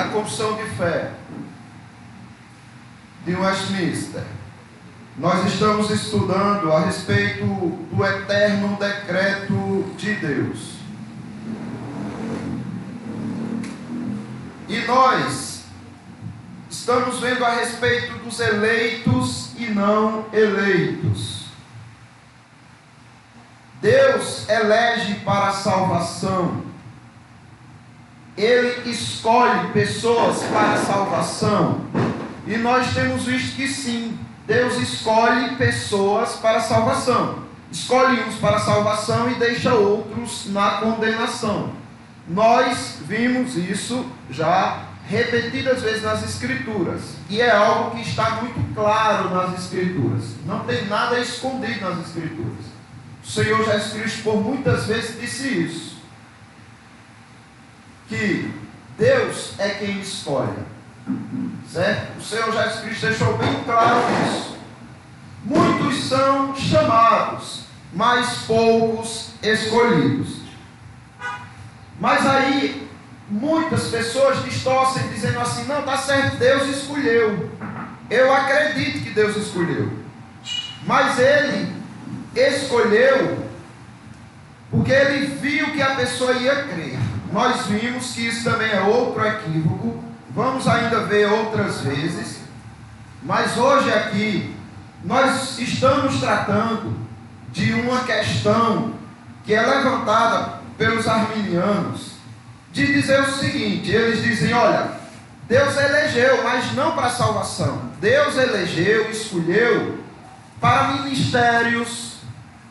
a Confissão de Fé de Westminster, nós estamos estudando a respeito do eterno decreto de Deus. E nós estamos vendo a respeito dos eleitos e não eleitos. Deus elege para a salvação. Ele escolhe pessoas para a salvação. E nós temos visto que sim, Deus escolhe pessoas para a salvação. Escolhe uns para a salvação e deixa outros na condenação. Nós vimos isso já repetidas vezes nas Escrituras. E é algo que está muito claro nas Escrituras. Não tem nada escondido nas Escrituras. O Senhor Jesus Cristo por muitas vezes disse isso. Que Deus é quem escolhe. Certo? O Senhor Jesus Cristo deixou bem claro isso. Muitos são chamados, mas poucos escolhidos. Mas aí, muitas pessoas distorcem dizendo assim, não, está certo, Deus escolheu. Eu acredito que Deus escolheu. Mas Ele escolheu porque Ele viu que a pessoa ia crer. Nós vimos que isso também é outro equívoco. Vamos ainda ver outras vezes. Mas hoje aqui, nós estamos tratando de uma questão que é levantada pelos arminianos, de dizer o seguinte, eles dizem, olha, Deus elegeu, mas não para salvação. Deus elegeu, escolheu para ministérios,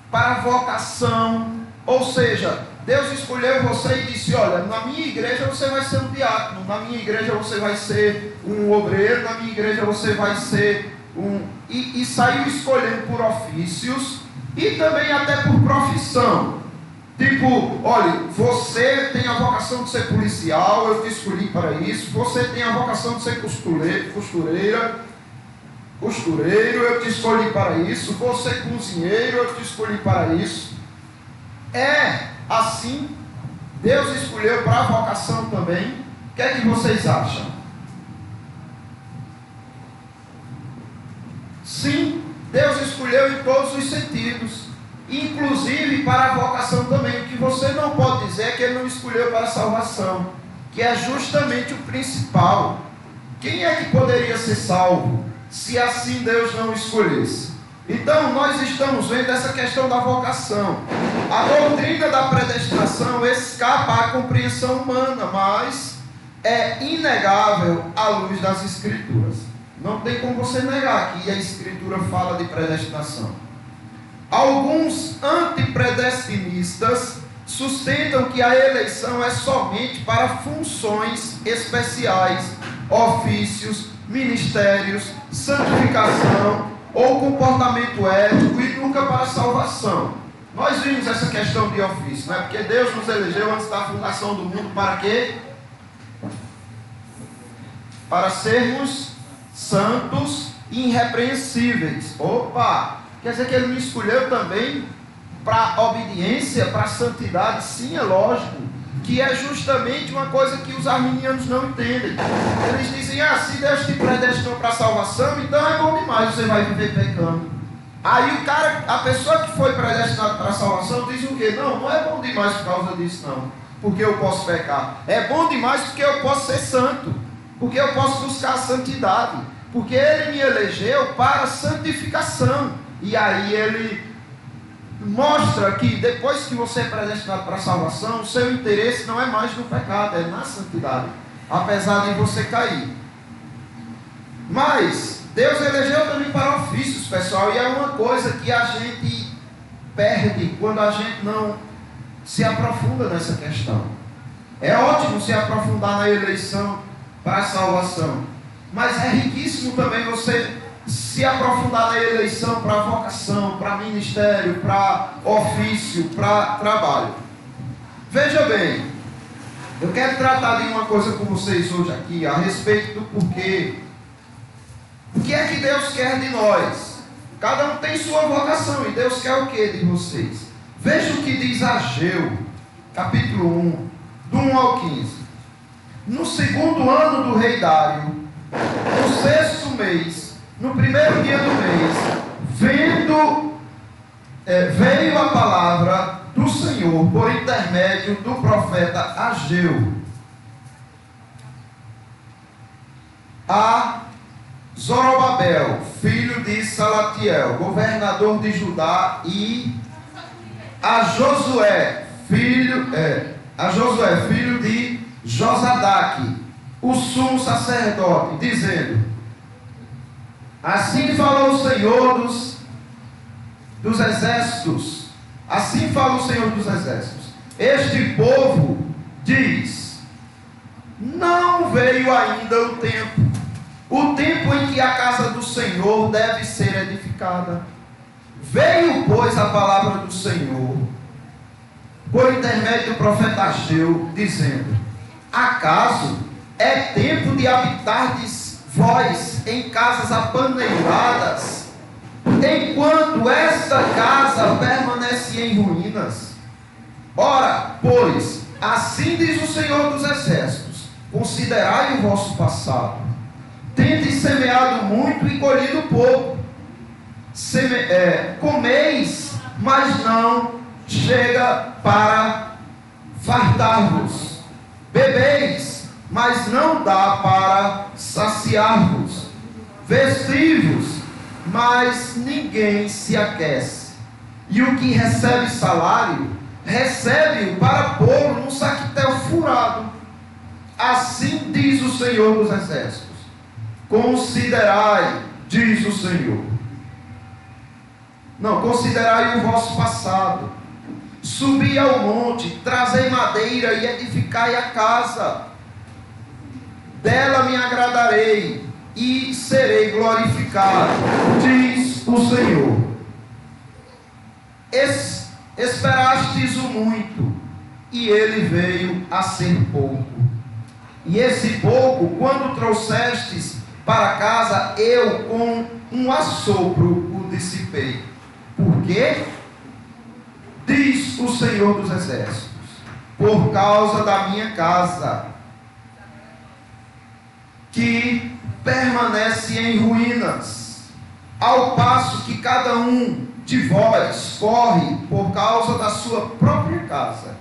para vocação, ou seja, Deus escolheu você e disse, olha, na minha igreja você vai ser um diácono, na minha igreja você vai ser um obreiro, na minha igreja você vai ser um... E saiu escolhendo por ofícios e também até por profissão. Tipo, olha, você tem a vocação de ser policial, eu te escolhi para isso. Você tem a vocação de ser costureiro, eu te escolhi para isso. Você cozinheiro, eu te escolhi para isso. É assim, Deus escolheu para a vocação também. O que é que vocês acham? Sim, Deus escolheu em todos os sentidos. Inclusive para a vocação também. O que você não pode dizer é que Ele não escolheu para a salvação, que é justamente o principal. Quem é que poderia ser salvo se assim Deus não escolhesse? Então nós estamos vendo essa questão da vocação. A doutrina da predestinação escapa à compreensão humana, mas é inegável à luz das Escrituras. Não tem como você negar que a Escritura fala de predestinação. Alguns antipredestinistas sustentam que a eleição é somente para funções especiais, ofícios, ministérios, santificação ou comportamento ético e nunca para salvação. Nós vimos essa questão de ofício, não é? Porque Deus nos elegeu antes da fundação do mundo para quê? Para sermos santos e irrepreensíveis. Opa! Quer dizer que Ele me escolheu também para obediência, para santidade? Sim, é lógico. Que é justamente uma coisa que os arminianos não entendem. Eles dizem, se Deus te predestinou para a salvação, então é bom demais, você vai viver pecando. Aí a pessoa que foi predestinada para a salvação diz o quê? Não é bom demais por causa disso não. Porque eu posso pecar. É bom demais porque eu posso ser santo. Porque eu posso buscar a santidade. Porque Ele me elegeu para a santificação. E aí Ele mostra que depois que você é predestinado para a salvação, o seu interesse não é mais no pecado, é na santidade, apesar de você cair. Mas Deus elegeu também para ofícios, pessoal, e é uma coisa que a gente perde quando a gente não se aprofunda nessa questão. É ótimo se aprofundar na eleição para a salvação, mas é riquíssimo também você se aprofundar na eleição para vocação, para ministério, para ofício, para trabalho. Veja bem, eu quero tratar de uma coisa com vocês hoje aqui, a respeito do porquê. O que é que Deus quer de nós? Cada um tem sua vocação, e Deus quer o que de vocês? Veja o que diz Ageu, capítulo 1, do 1 ao 15. no segundo ano do rei Dário, no sexto mês, no primeiro dia do mês, veio a palavra do Senhor por intermédio do profeta Ageu a Zorobabel, filho de Salatiel, governador de Judá, e a Josué, filho de Josadaque, o sumo sacerdote, dizendo: assim falou o Senhor dos exércitos, assim fala o Senhor dos exércitos, este povo diz: não veio ainda o tempo em que a casa do Senhor deve ser edificada. Veio, pois, a palavra do Senhor por intermédio do profeta Ageu, dizendo: acaso é tempo de habitardes vós em casas apaneiradas, enquanto esta casa permanece em ruínas? Ora, pois, assim diz o Senhor dos exércitos: considerai o vosso passado. Tendes semeado muito e colhido pouco. Comeis, mas não chega para fartar-vos. Bebeis, mas não dá para saciar-vos. Vestivos, mas ninguém se aquece. E o que recebe salário, recebe-o para pô-lo num saquetel furado. Assim diz o Senhor dos exércitos: considerai, diz o Senhor. Não, considerai o vosso passado. Subi ao monte, trazei madeira e edificai a casa. Dela me agradarei e serei glorificado, diz o Senhor. Esperastes o muito, e ele veio a ser pouco. E esse pouco, quando trouxestes para casa, eu com um assopro o dissipei. Por quê? Diz o Senhor dos exércitos: por causa da minha casa, que permanece em ruínas, ao passo que cada um de vós corre por causa da sua própria casa.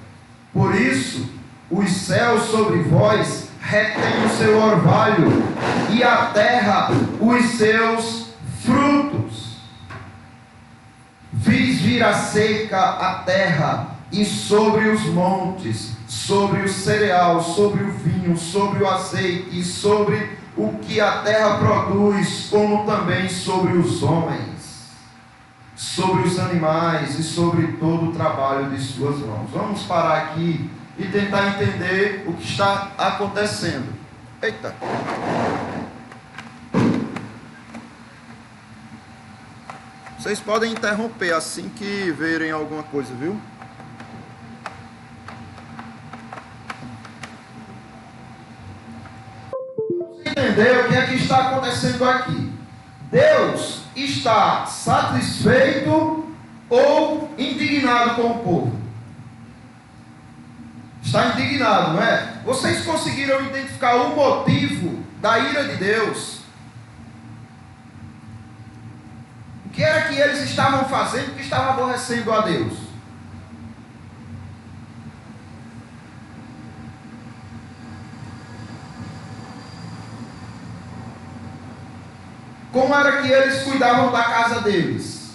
Por isso, os céus sobre vós retêm o seu orvalho, e a terra os seus frutos. Fiz vir a seca a terra, e sobre os montes, sobre o cereal, sobre o vinho, sobre o azeite, e sobre o que a terra produz, como também sobre os homens, sobre os animais e sobre todo o trabalho de suas mãos. Vamos parar aqui e tentar entender o que está acontecendo. Eita! Vocês podem interromper assim que verem alguma coisa, viu? Entender o que é que está acontecendo aqui? Deus está satisfeito ou indignado com o povo? Está indignado, não é? Vocês conseguiram identificar o motivo da ira de Deus? O que era que eles estavam fazendo que estavam aborrecendo a Deus? Como era que eles cuidavam da casa deles?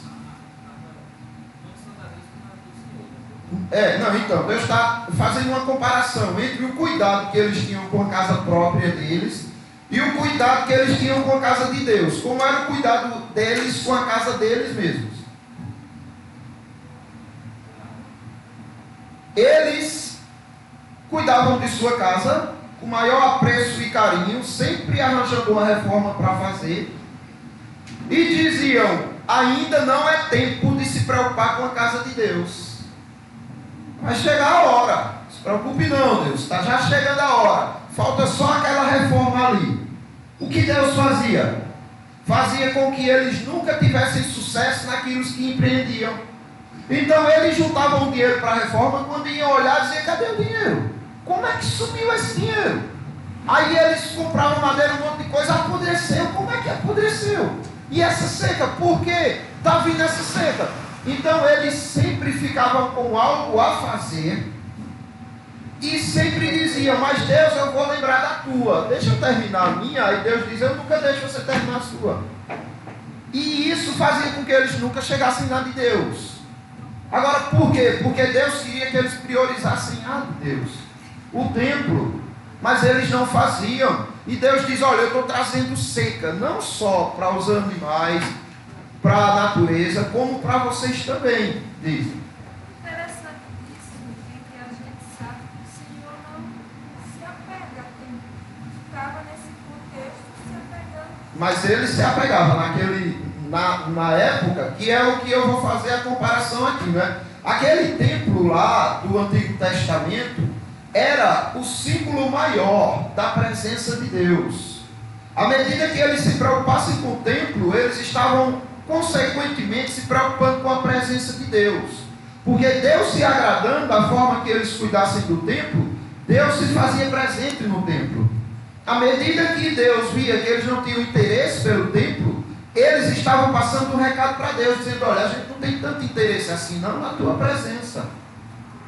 Então, Deus está fazendo uma comparação entre o cuidado que eles tinham com a casa própria deles e o cuidado que eles tinham com a casa de Deus. Como era o cuidado deles com a casa deles mesmos? Eles cuidavam de sua casa com maior apreço e carinho, sempre arranjando uma reforma para fazer, e diziam: ainda não é tempo de se preocupar com a casa de Deus. Vai chegar a hora. Não se preocupe não, Deus. Está já chegando a hora. Falta só aquela reforma ali. O que Deus fazia? Fazia com que eles nunca tivessem sucesso naquilo que empreendiam. Então eles juntavam o dinheiro para a reforma. Quando iam olhar, diziam: cadê o dinheiro? Como é que sumiu esse dinheiro? Aí eles compravam madeira, um monte de coisa, apodreceu. Como é que apodreceu? E essa seca, por quê? Está vindo essa seca. Então eles sempre ficavam com algo a fazer e sempre diziam, mas Deus, eu vou lembrar da tua. Deixa eu terminar a minha. Aí Deus diz, eu nunca deixo você terminar a sua. E isso fazia com que eles nunca chegassem na de Deus. Agora, por quê? Porque Deus queria que eles priorizassem a de Deus, o templo. Mas eles não faziam. E Deus diz, olha, eu estou trazendo seca, não só para os animais, para a natureza, como para vocês também, diz. Interessante isso, que a gente sabe que o Senhor não se apega a quem estava nesse contexto se apegando. Mas ele se apegava na época, que é o que eu vou fazer a comparação aqui, né? Aquele templo lá do Antigo Testamento era o símbolo maior da presença de Deus. À medida que eles se preocupassem com o templo, eles estavam consequentemente se preocupando com a presença de Deus. Porque Deus se agradando da forma que eles cuidassem do templo, Deus se fazia presente no templo. À medida que Deus via que eles não tinham interesse pelo templo, eles estavam passando um recado para Deus, dizendo, olha, a gente não tem tanto interesse assim não na tua presença.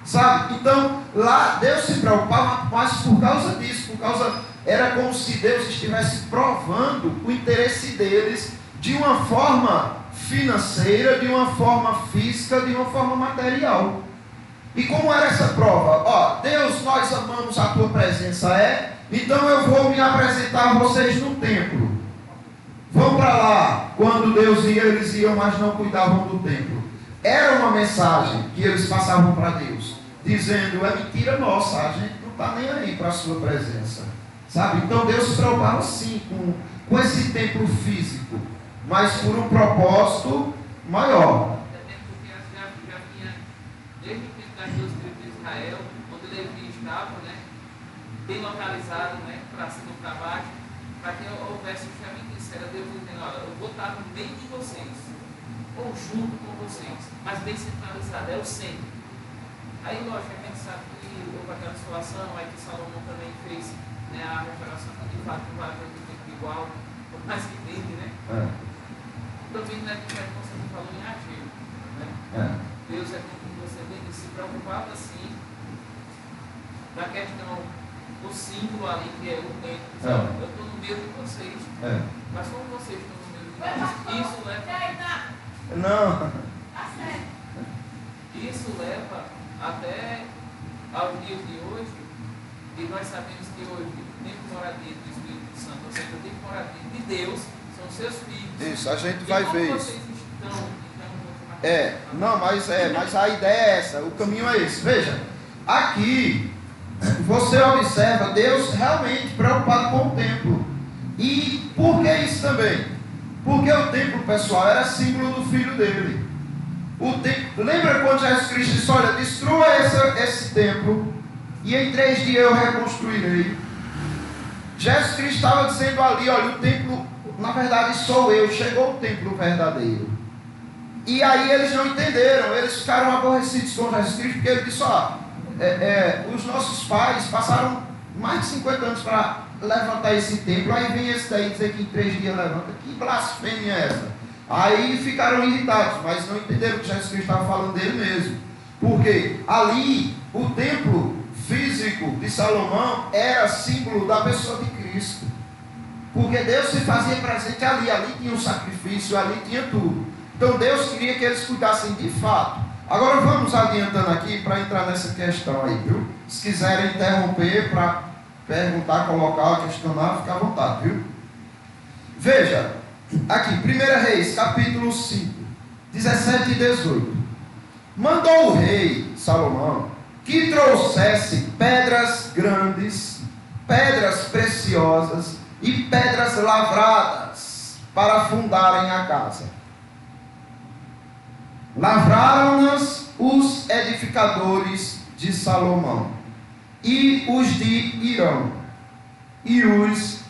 Sabe? Então, lá Deus se preocupava mais por causa disso, era como se Deus estivesse provando o interesse deles de uma forma financeira, de uma forma física, de uma forma material. E como era essa prova? Ó, Deus, nós amamos a tua presença, então eu vou me apresentar a vocês no templo. Vão para lá. Quando Deus ia, eles iam, mas não cuidavam do templo. Era uma mensagem que eles passavam para Deus, dizendo, é mentira nossa, a gente não está nem aí para a sua presença. Sabe? Então Deus se preocupava sim com esse templo físico, mas por um propósito maior. Até porque já vinha, desde o tempo das duas tribos de Israel, onde Levi estava, né, bem localizado, né, para cima e para baixo, para que houvesse justamente isso. Era Deus dizendo, olha, eu vou estar no meio de vocês, ou junto com vocês, mas bem centralizado, é o centro. Aí, lógico, a gente sabe que houve aquela situação, aí que Salomão também fez, né, a restauração de fato não vai ter tempo igual, por mais que tente, né? Também, né, que você falou em agir, né? Deus é como você disse, se preocupava assim da questão do símbolo ali, que é o templo. Eu estou no meio de vocês, mas como vocês estão no meio de vocês, isso leva... Não. Isso leva até aos dias de hoje, e nós sabemos que hoje o tempo de moradia do Espírito Santo, ou seja, o tempo de moradia de Deus, são seus filhos. Isso, a gente vai ver isso. Vocês estão, mas a ideia é essa, o caminho é esse. Veja, aqui você observa Deus realmente preocupado com o templo. E por que isso também? Porque o templo, pessoal, era símbolo do filho dele. Lembra quando Jesus Cristo disse, olha, destrua esse templo e em 3 dias eu reconstruirei. Jesus Cristo estava dizendo ali, olha, o templo, na verdade sou eu, chegou o templo verdadeiro. E aí eles não entenderam, eles ficaram aborrecidos com Jesus Cristo, porque ele disse, os nossos pais passaram mais de 50 anos para levantar esse templo, aí vem esse daí dizer que em 3 dias levanta. Que blasfêmia é essa? Aí ficaram irritados, mas não entenderam que Jesus Cristo estava falando dele mesmo. Porque ali, o templo físico de Salomão era símbolo da pessoa de Cristo. Porque Deus se fazia presente ali tinha um sacrifício, ali tinha tudo. Então Deus queria que eles cuidassem de fato. Agora vamos adiantando aqui para entrar nessa questão aí, viu? Se quiserem interromper para perguntar, colocar, questionar, fica à vontade, viu? Veja, aqui, 1 Reis, capítulo 5, 17 e 18. Mandou o rei Salomão que trouxesse pedras grandes, pedras preciosas e pedras lavradas para fundarem a casa. Lavraram-nas os edificadores de Salomão e os de Irão e os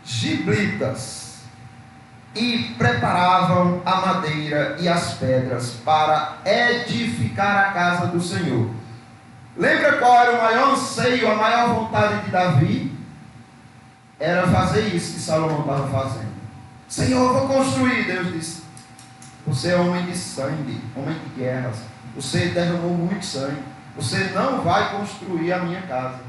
giblitas, e preparavam a madeira e as pedras para edificar a casa do Senhor. Lembra qual era o maior anseio, a maior vontade de Davi? era fazer isso que Salomão estava fazendo. Senhor, eu vou construir. Deus disse: você é homem de sangue, homem de guerras. Você derramou muito sangue. Você não vai construir a minha casa,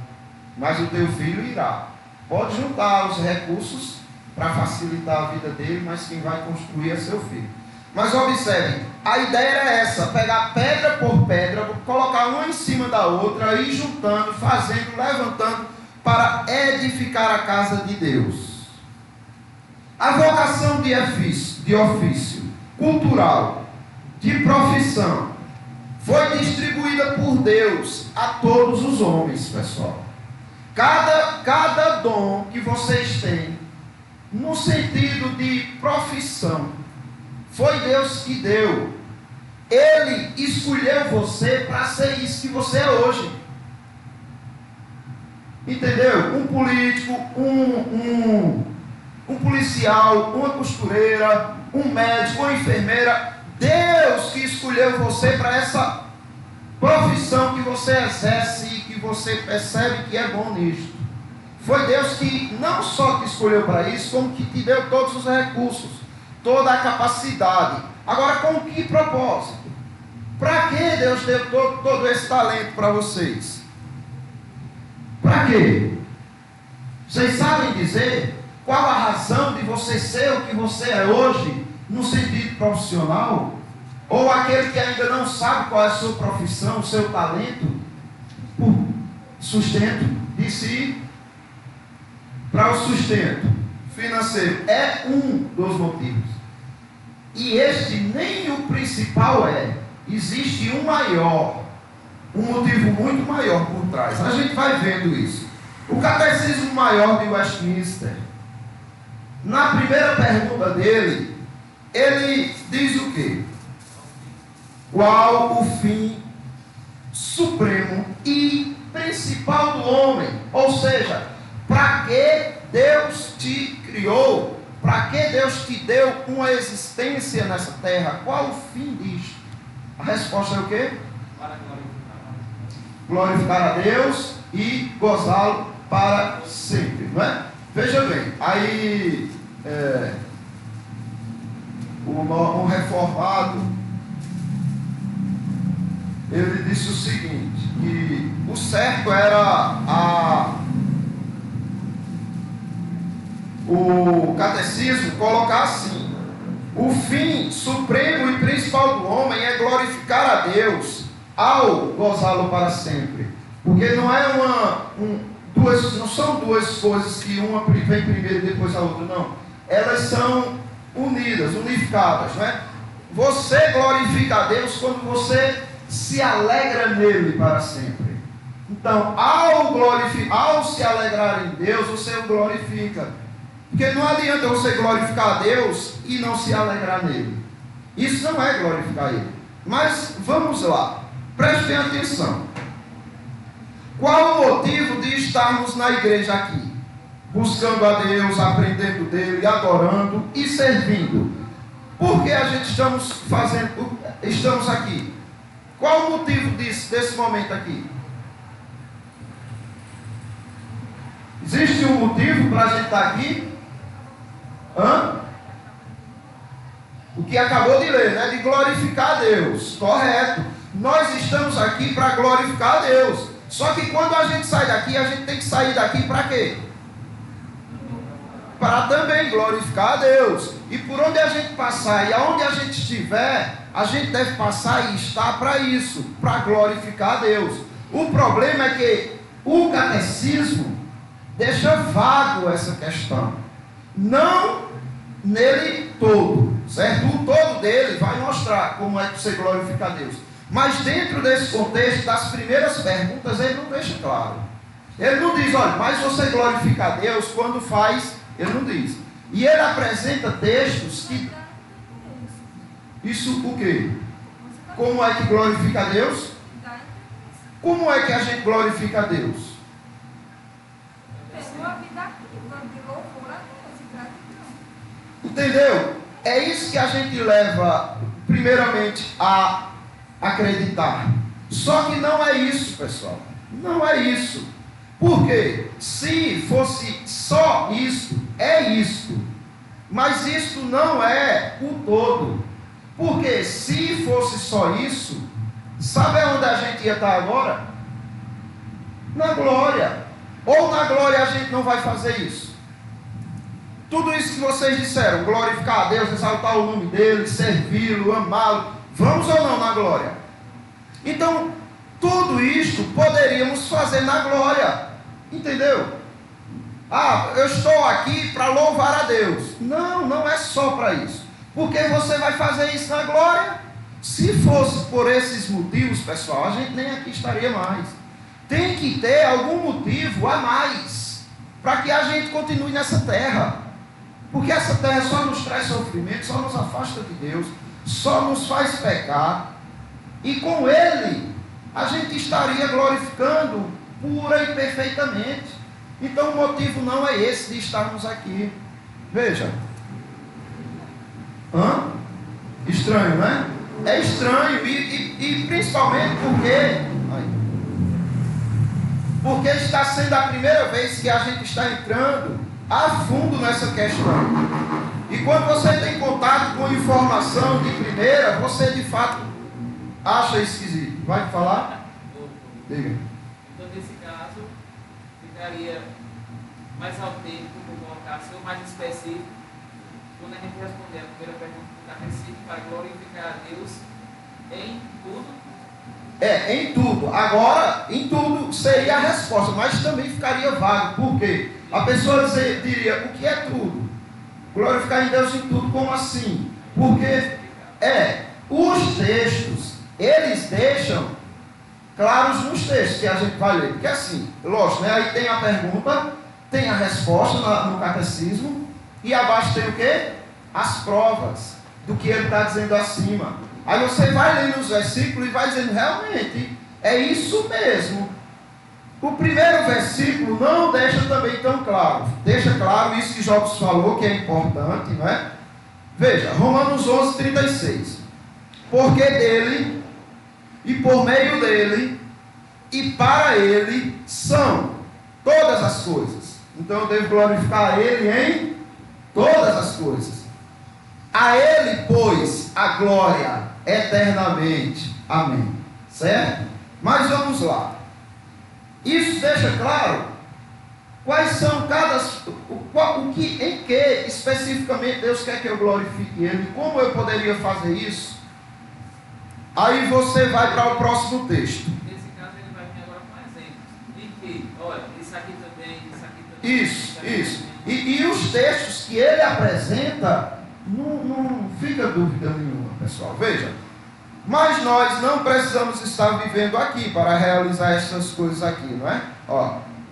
mas o teu filho irá. Pode juntar os recursos para facilitar a vida dele, mas quem vai construir é seu filho. Mas observe, a ideia era essa: pegar pedra por pedra, colocar uma em cima da outra, ir juntando, fazendo, levantando, para edificar a casa de Deus. A vocação de ofício, cultural, de profissão, foi distribuída por Deus a todos os homens, pessoal. Cada dom que vocês têm, no sentido de profissão, foi Deus que deu. Ele escolheu você para ser isso que você é hoje. Entendeu? Um político, um policial, uma costureira, um médico, uma enfermeira. Deus que escolheu você para essa profissão que você exerce e que você percebe que é bom nisto. Foi Deus que não só te escolheu para isso, como que te deu todos os recursos, toda a capacidade. Agora, com que propósito? Para que Deus deu todo esse talento para vocês? Para quê? Vocês sabem dizer qual a razão de você ser o que você é hoje, no sentido profissional? Ou aquele que ainda não sabe qual é a sua profissão, o seu talento? Por sustento de si, para o sustento financeiro. É um dos motivos. E este nem o principal é. Existe um maior, um motivo muito maior por trás. A gente vai vendo isso. O Catecismo Maior de Westminster, na primeira pergunta dele, ele diz o quê? Qual o fim supremo e principal do homem? Ou seja, para que Deus te criou? Para que Deus te deu uma existência nessa terra? Qual o fim disto? A resposta é o quê? Para glorificar a Deus e gozá-lo para sempre, não é? Veja bem, aí um reformado, ele disse o seguinte, que o certo era o catecismo colocar assim: o fim supremo e principal do homem é glorificar a Deus ao gozá-lo para sempre. Porque não é não são duas coisas que uma vem primeiro e depois a outra, não. Elas são unidas, unificadas, não é? Você glorifica a Deus quando você se alegra nele para sempre. Então, ao se alegrar em Deus, você o glorifica. Porque não adianta você glorificar a Deus e não se alegrar nele. Isso não é glorificar ele. Mas vamos lá, prestem atenção. Qual o motivo de estarmos na igreja aqui? Buscando a Deus, aprendendo dele, adorando e servindo. Por que a gente estamos aqui? Qual o motivo desse momento aqui? Existe um motivo para a gente estar aqui? O que acabou de ler, né? De glorificar a Deus. Correto. Nós estamos aqui para glorificar a Deus. Só que quando a gente sai daqui, a gente tem que sair daqui para quê? Para também glorificar a Deus. E por onde a gente passar e aonde a gente estiver, a gente deve passar e estar para isso, para glorificar a Deus. O problema é que o catecismo deixa vago essa questão. Não nele todo, certo? O todo dele vai mostrar como é que você glorifica a Deus. Mas dentro desse contexto, das primeiras perguntas, ele não deixa claro. Ele não diz, olha, mas você glorifica a Deus quando faz, ele não diz. E ele apresenta textos que... Isso o quê? Como é que glorifica a Deus? Como é que a gente glorifica a Deus? Entendeu? É isso que a gente leva, primeiramente, a acreditar. Só que não é isso, pessoal. Não é isso. Porque se fosse só isso, é isto. Mas isto não é o todo. Porque se fosse só isso, sabe onde a gente ia estar agora? Na glória. Ou na glória a gente não vai fazer isso? Tudo isso que vocês disseram, glorificar a Deus, exaltar o nome dele, servi-lo, amá-lo, vamos ou não na glória? Então, tudo isto poderíamos fazer na glória, entendeu? Ah, eu estou aqui para louvar a Deus. Não, não é só para isso. Porque você vai fazer isso na glória? Se fosse por esses motivos, pessoal, a gente nem aqui estaria mais. Tem que ter algum motivo a mais para que a gente continue nessa terra. Porque essa terra só nos traz sofrimento, só nos afasta de Deus, só nos faz pecar. E com Ele, a gente estaria glorificando pura e perfeitamente. Então o motivo não é esse de estarmos aqui. Veja. Estranho, né? É estranho. E principalmente porque está sendo a primeira vez que a gente está entrando a fundo nessa questão. E quando você tem contato com informação de primeira, você de fato acha esquisito. Vai falar? Diga. Então, nesse caso, ficaria mais autêntico, colocar-se, ou mais específico, quando a gente responder a primeira pergunta do catecismo, para glorificar a Deus em tudo. Em tudo. Agora, em tudo seria a resposta, mas também ficaria vago. Por quê? A pessoa diria, o que é tudo? Glorificar em Deus em tudo, como assim? Porque os textos, eles deixam claros nos textos que a gente vai ler. Porque assim, lógico, né? Aí tem a pergunta, tem a resposta no catecismo, e abaixo tem o quê? As provas do que ele está dizendo acima. Aí você vai lendo os versículos e vai dizendo, realmente, é isso mesmo. O primeiro versículo não deixa também tão claro. Deixa claro isso que Jobs falou, que é importante, não é? Veja, Romanos 11, 36. Porque dele, e por meio dele, e para ele, são todas as coisas. Então eu devo glorificar a ele em todas as coisas. A ele, pois, a glória eternamente. Amém. Certo? Mas vamos lá. Isso deixa claro quais são em que especificamente Deus quer que eu glorifique Ele, como eu poderia fazer isso. Aí você vai para o próximo texto. Nesse caso ele vai vir agora com exemplos. De que, olha, isso aqui também, isso aqui também. Isso. E os textos que ele apresenta, não fica dúvida nenhuma, pessoal. Veja. Mas nós não precisamos estar vivendo aqui para realizar essas coisas aqui, não é?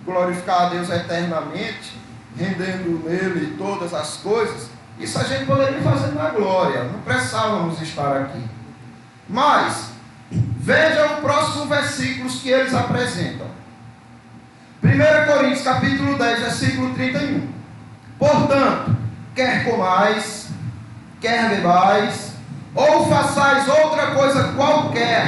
Glorificar a Deus eternamente, rendendo nele todas as coisas. Isso a gente poderia fazer na glória, não precisávamos estar aqui. Mas, veja o próximo versículos que eles apresentam. 1 Coríntios capítulo 10, versículo 31. Portanto, quer comais, quer bebais, ou façais outra coisa qualquer,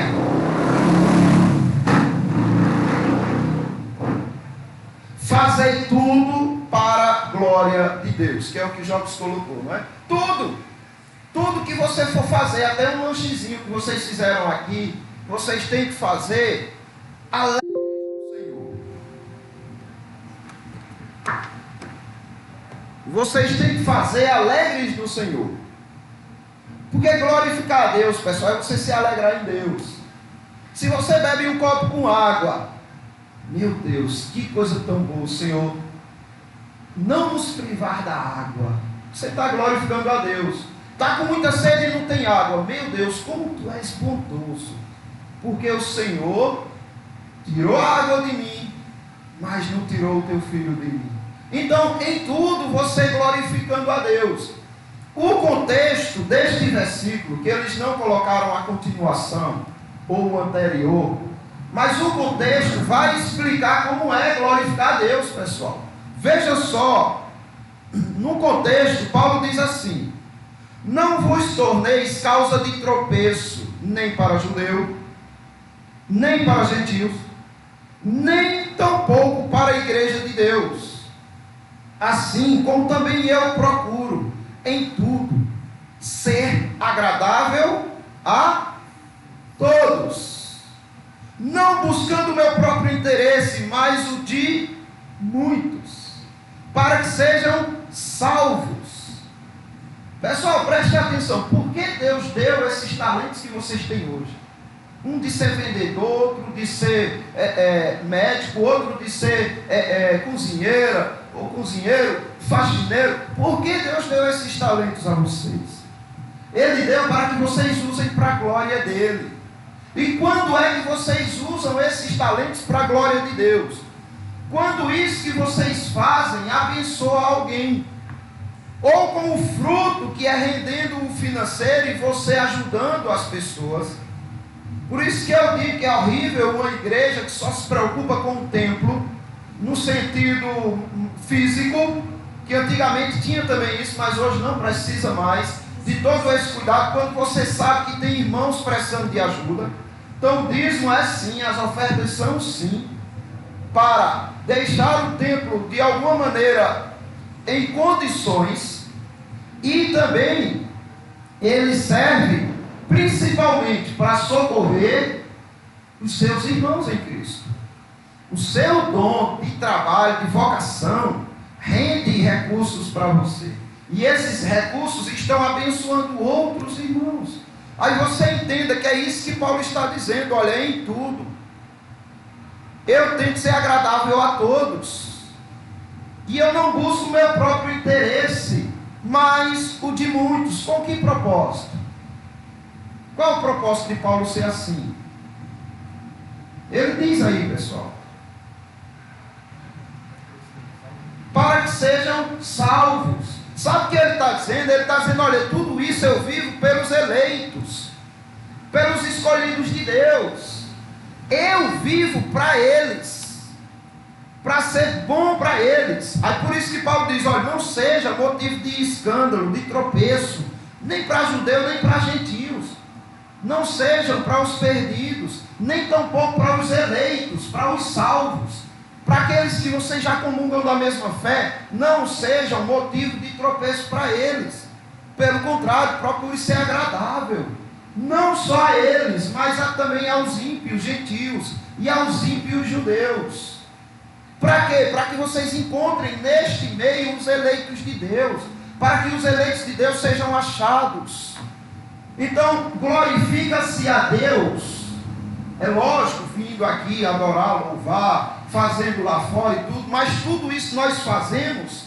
fazei tudo para a glória de Deus, que é o que Jobs colocou, não é? Tudo que você for fazer, até um lanchezinho que vocês fizeram aqui, vocês têm que fazer alegres do Senhor. Vocês têm que fazer alegres do Senhor. Porque glorificar a Deus, pessoal, é você se alegrar em Deus. Se você bebe um copo com água, meu Deus, que coisa tão boa, Senhor. Não nos privar da água. Você está glorificando a Deus. Está com muita sede e não tem água. Meu Deus, como tu és bondoso. Porque o Senhor tirou a água de mim, mas não tirou o teu filho de mim. Então, em tudo, você glorificando a Deus. O contexto deste versículo, que eles não colocaram a continuação ou o anterior, mas o contexto vai explicar como é glorificar a Deus, pessoal. Veja só, no contexto, Paulo diz assim: não vos torneis causa de tropeço, nem para judeu, nem para gentios, nem tampouco para a igreja de Deus. Assim como também eu procuro, em tudo, ser agradável a todos, não buscando o meu próprio interesse, mas o de muitos, para que sejam salvos. Pessoal, preste atenção, por que Deus deu esses talentos que vocês têm hoje? Um de ser vendedor, outro de ser médico, outro de ser cozinheira, ou cozinheiro, faxineiro. Por que Deus deu esses talentos a vocês? Ele deu para que vocês usem para a glória dele. E quando é que vocês usam esses talentos para a glória de Deus? Quando isso que vocês fazem abençoa alguém, ou com o fruto que é rendendo o financeiro e você ajudando as pessoas. Por isso que eu digo que é horrível uma igreja que só se preocupa com o templo, no sentido físico, que antigamente tinha também isso, mas hoje não precisa mais, de todo esse cuidado, quando você sabe que tem irmãos precisando de ajuda. Então o dízimo é sim, as ofertas são sim, para deixar o templo de alguma maneira em condições, e também ele serve principalmente para socorrer os seus irmãos em Cristo. O seu dom de trabalho, de vocação, rende recursos para você. E esses recursos estão abençoando outros irmãos. Aí você entenda que é isso que Paulo está dizendo, olha, em tudo. Eu tento ser agradável a todos. E eu não busco o meu próprio interesse, mas o de muitos. Com que propósito? Qual o propósito de Paulo ser assim? Ele diz aí, pessoal, para que sejam salvos. Sabe o que ele está dizendo? Ele está dizendo, olha, tudo isso eu vivo pelos eleitos, pelos escolhidos de Deus. Eu vivo para eles, para ser bom para eles. Aí por isso que Paulo diz, olha, não seja motivo de escândalo, de tropeço, nem para judeu, nem para gentios. Não sejam para os perdidos, nem tampouco para os eleitos, para os salvos. Para aqueles que vocês já comungam da mesma fé, não sejam motivo de tropeço para eles. Pelo contrário, procure ser agradável. Não só a eles, mas também aos ímpios gentios e aos ímpios judeus. Para quê? Para que vocês encontrem neste meio os eleitos de Deus. Para que os eleitos de Deus sejam achados. Então, glorifica-se a Deus. É lógico, vindo aqui adorar, louvar, fazendo lá fora e tudo, mas tudo isso nós fazemos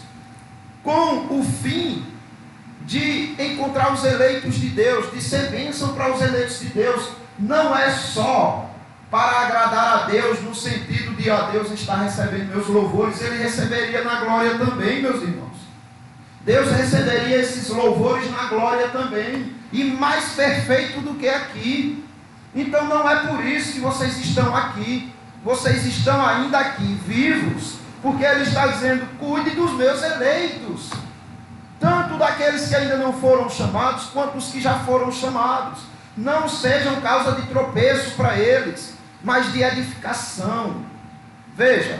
com o fim de encontrar os eleitos de Deus, de ser bênção para os eleitos de Deus. Não é só para agradar a Deus, no sentido de a Deus está recebendo meus louvores, ele receberia na glória também, meus irmãos. Deus receberia esses louvores na glória também, e mais perfeito do que aqui. Então não é por isso que vocês estão aqui. Vocês estão ainda aqui vivos, porque ele está dizendo, cuide dos meus eleitos, tanto daqueles que ainda não foram chamados, quanto os que já foram chamados. Não sejam causa de tropeço para eles, mas de edificação. Veja,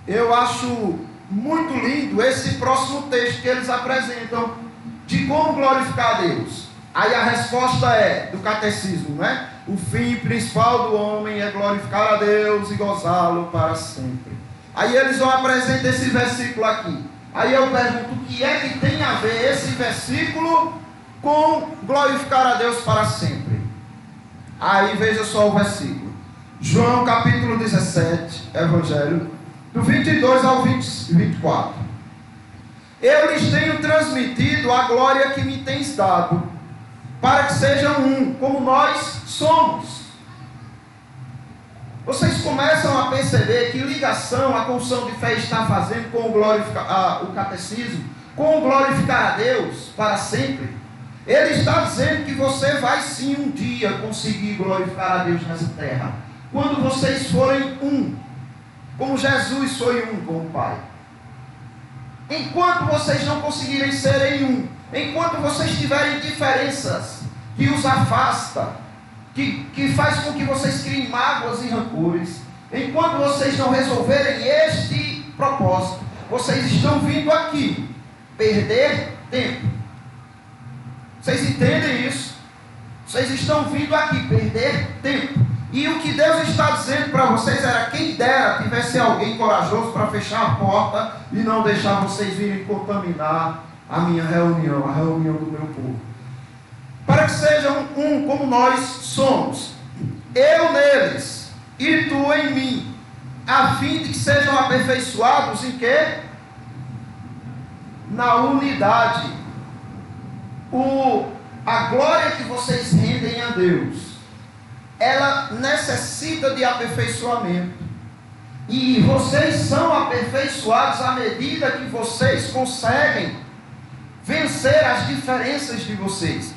eu acho muito lindo esse próximo texto que eles apresentam, de como glorificar a Deus. Aí a resposta é do catecismo, não é? O fim principal do homem é glorificar a Deus e gozá-lo para sempre. Aí eles vão apresentar esse versículo aqui. Aí eu pergunto, o que é que tem a ver esse versículo com glorificar a Deus para sempre? Aí veja só o versículo. João capítulo 17, Evangelho, do 22 ao 24. Eu lhes tenho transmitido a glória que me tens dado, para que sejam um, como nós somos. Vocês começam a perceber que ligação a confissão de fé está fazendo com o catecismo, com o glorificar a Deus para sempre. Ele está dizendo que você vai sim um dia conseguir glorificar a Deus nessa terra, quando vocês forem um, como Jesus foi um com o Pai. Enquanto vocês não conseguirem serem um, enquanto vocês tiverem diferenças que os afasta, que faz com que vocês criem mágoas e rancores, enquanto vocês não resolverem este propósito, vocês estão vindo aqui perder tempo. Vocês entendem isso? Vocês estão vindo aqui perder tempo. E o que Deus está dizendo para vocês era: quem dera tivesse alguém corajoso para fechar a porta e não deixar vocês virem contaminar a minha reunião, a reunião do meu povo. Para que sejam um como nós somos, eu neles e tu em mim, a fim de que sejam aperfeiçoados em quê? Na unidade. A glória que vocês rendem a Deus, ela necessita de aperfeiçoamento. E vocês são aperfeiçoados à medida que vocês conseguem vencer as diferenças de vocês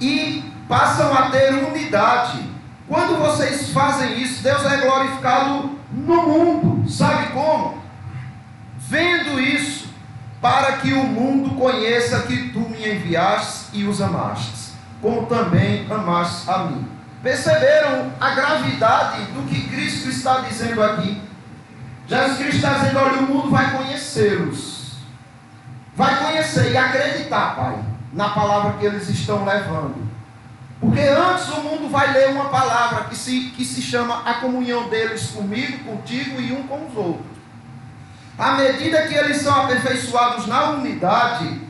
e passam a ter unidade. Quando vocês fazem isso, Deus é glorificado no mundo. Sabe como? Vendo isso, para que o mundo conheça que tu me enviaste e os amaste, como também amaste a mim. Perceberam a gravidade do que Cristo está dizendo aqui? Jesus Cristo está dizendo: olha, o mundo vai conhecê-los. Vai conhecer e acreditar, Pai, na palavra que eles estão levando. Porque antes o mundo vai ler uma palavra que se chama a comunhão deles comigo, contigo e um com os outros. À medida que eles são aperfeiçoados na unidade,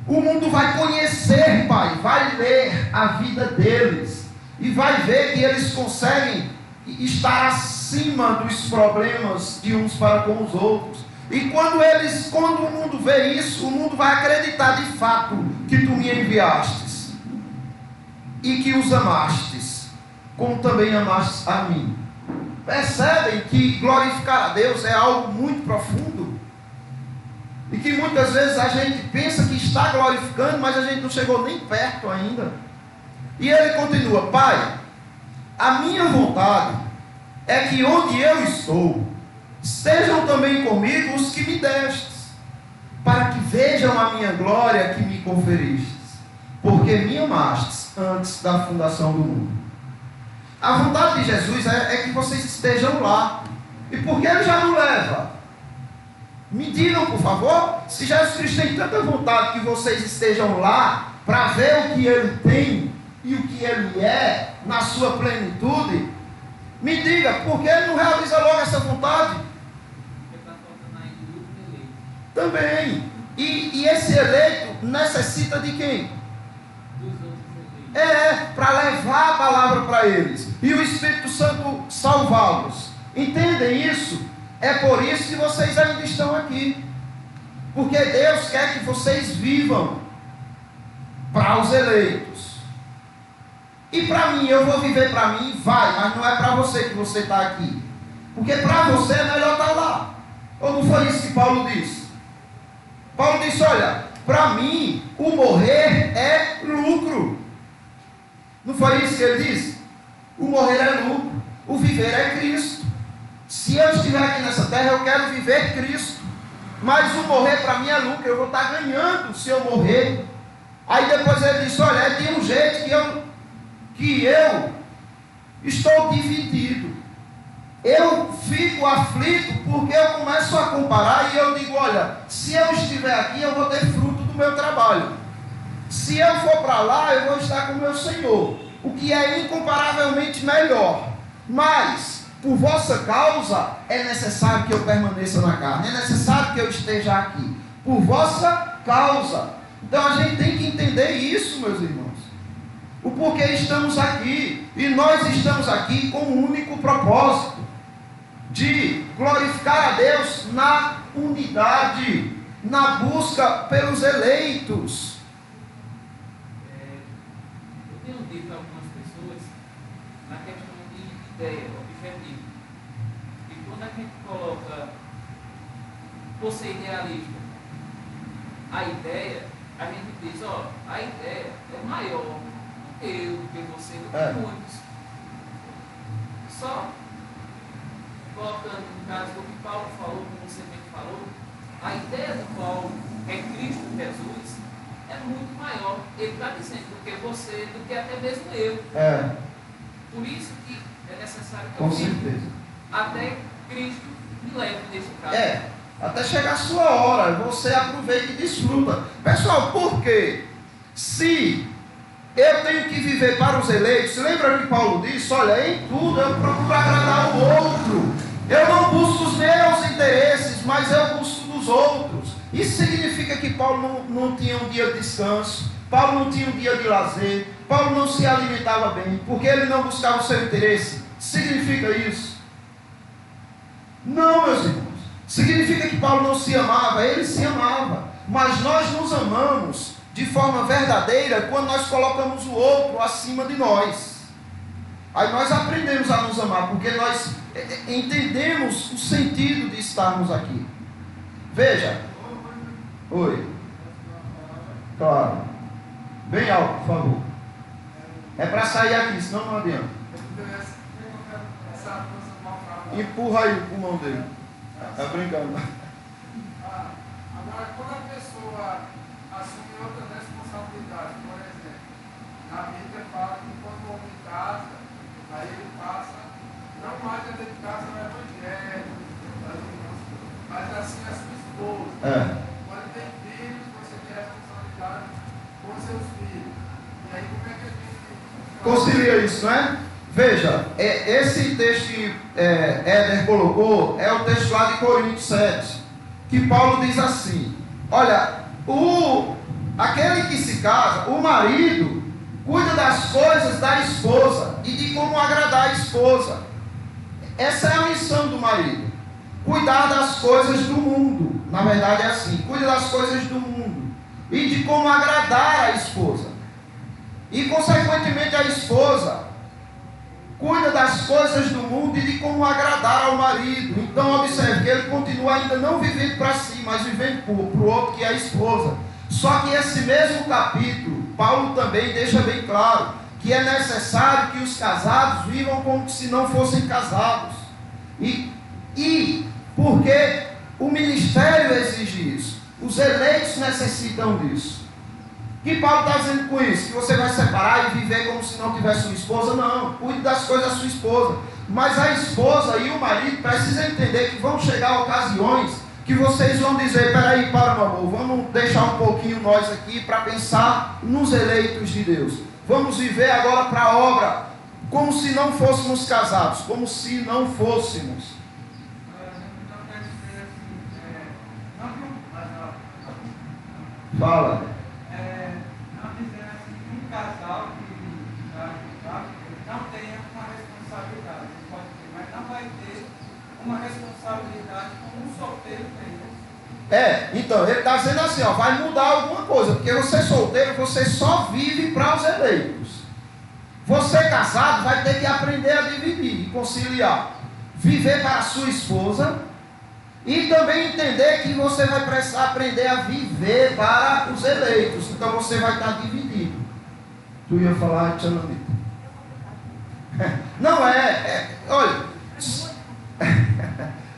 o mundo vai conhecer, Pai, vai ler a vida deles e vai ver que eles conseguem estar acima dos problemas de uns para com os outros. E quando o mundo vê isso, o mundo vai acreditar de fato que tu me enviastes e que os amastes, como também amastes a mim. Percebem que glorificar a Deus é algo muito profundo? E que muitas vezes a gente pensa que está glorificando, mas a gente não chegou nem perto ainda. E ele continua: Pai, a minha vontade é que onde eu estou, estejam também comigo os que me destes, para que vejam a minha glória que me conferistes, porque me amastes antes da fundação do mundo. A vontade de Jesus é que vocês estejam lá. E por que ele já não leva? Me digam, por favor, se Jesus Cristo tem tanta vontade que vocês estejam lá, para ver o que ele tem e o que ele é na sua plenitude, me diga, por que ele não realiza logo essa vontade? Também. E esse eleito necessita de quem? Para levar a palavra para eles e o Espírito Santo salvá-los. Entendem isso? É por isso que vocês ainda estão aqui, porque Deus quer que vocês vivam para os eleitos. E para mim, eu vou viver para mim, vai, mas não é para você que você está aqui, porque para você é melhor estar lá. Ou não foi isso que Paulo disse? Paulo disse: olha, para mim o morrer é lucro. Não foi isso que ele disse? O morrer é lucro, o viver é Cristo. Se eu estiver aqui nessa terra, eu quero viver Cristo, mas o morrer para mim é lucro, eu vou estar ganhando se eu morrer. Aí depois ele disse: olha, é de um jeito que eu estou dividido. Eu fico aflito porque eu começo a comparar e eu digo: olha, se eu estiver aqui, eu vou ter fruto do meu trabalho. Se eu for para lá, eu vou estar com o meu Senhor, o que é incomparavelmente melhor. Mas, por vossa causa, é necessário que eu permaneça na carne, é necessário que eu esteja aqui, por vossa causa. Então a gente tem que entender isso, meus irmãos, o porquê estamos aqui. E nós estamos aqui com um único propósito, de glorificar a Deus na unidade, na busca pelos eleitos. Eu tenho dito a algumas pessoas na questão de ideia, objetivo. E quando a gente coloca você idealista, a ideia, a gente diz: ó, a ideia é maior do que eu, do que você, do que muitos. Só colocando no caso do que Paulo falou, como você bem falou, a ideia do Paulo é Cristo Jesus, é muito maior, ele está dizendo, do que você, do que até mesmo eu. Por isso que é necessário que Com eu viva certeza. até Cristo me leve nesse caso. Até chegar a sua hora, você aproveita e desfruta. Pessoal, por quê? Se eu tenho que viver para os eleitos, lembra que Paulo disse? Olha, em tudo eu procuro agradar o outro. Eu não busco os meus interesses, mas eu busco dos outros. Isso significa que Paulo não tinha um dia de descanso, Paulo não tinha um dia de lazer, Paulo não se alimentava bem, porque ele não buscava o seu interesse. Significa isso? Não, meus irmãos. Significa que Paulo não se amava, ele se amava. Mas nós nos amamos de forma verdadeira quando nós colocamos o outro acima de nós. Aí nós aprendemos a nos amar, porque nós entendemos o sentido de estarmos aqui. Veja. Oi. Claro. Bem alto, por favor. É para sair aqui, senão não adianta. Empurra aí o pulmão dele. Está brincando. Agora, quando a pessoa assume outra responsabilidade, por exemplo, na Bíblia fala que quando o homem casa, aí ele passa não mais a dedicar-se ao Evangelho, mas assim a sua esposa. Quando tem filhos, você tem responsabilidade com seus filhos. E aí como é que a gente concilia isso, não é? Veja, esse texto que Éder colocou é o texto lá de Coríntios 7, que Paulo diz assim: olha, aquele que se casa, o marido, cuida das coisas da esposa e de como agradar a esposa. Essa é a missão do marido, cuidar das coisas do mundo. Na verdade é assim, cuida das coisas do mundo e de como agradar a esposa. E consequentemente a esposa cuida das coisas do mundo e de como agradar ao marido. Então observe que ele continua ainda não vivendo para si, mas vivendo para o outro, que é a esposa. Só que esse mesmo capítulo, Paulo também deixa bem claro que é necessário que os casados vivam como se não fossem casados. E porque o ministério exige isso, os eleitos necessitam disso. O que Paulo está dizendo com isso? Que você vai separar e viver como se não tivesse uma esposa? Não, cuide das coisas da sua esposa. Mas a esposa e o marido precisam entender que vão chegar ocasiões que vocês vão dizer: peraí, para meu amor, vamos deixar um pouquinho nós aqui para pensar nos eleitos de Deus. Vamos viver agora para a obra, como se não fôssemos casados, como se não fôssemos. Fala. Casal que não tenha uma responsabilidade, pode ter, mas não vai ter uma responsabilidade como um solteiro tem. Então, ele está dizendo assim, vai mudar alguma coisa, porque você solteiro, você só vive para os eleitos. Você casado vai ter que aprender a dividir e conciliar, viver para a sua esposa e também entender que você vai precisar aprender a viver para os eleitos. Então você vai estar dividido. Tu ia falar, Tchanamita? Não olha,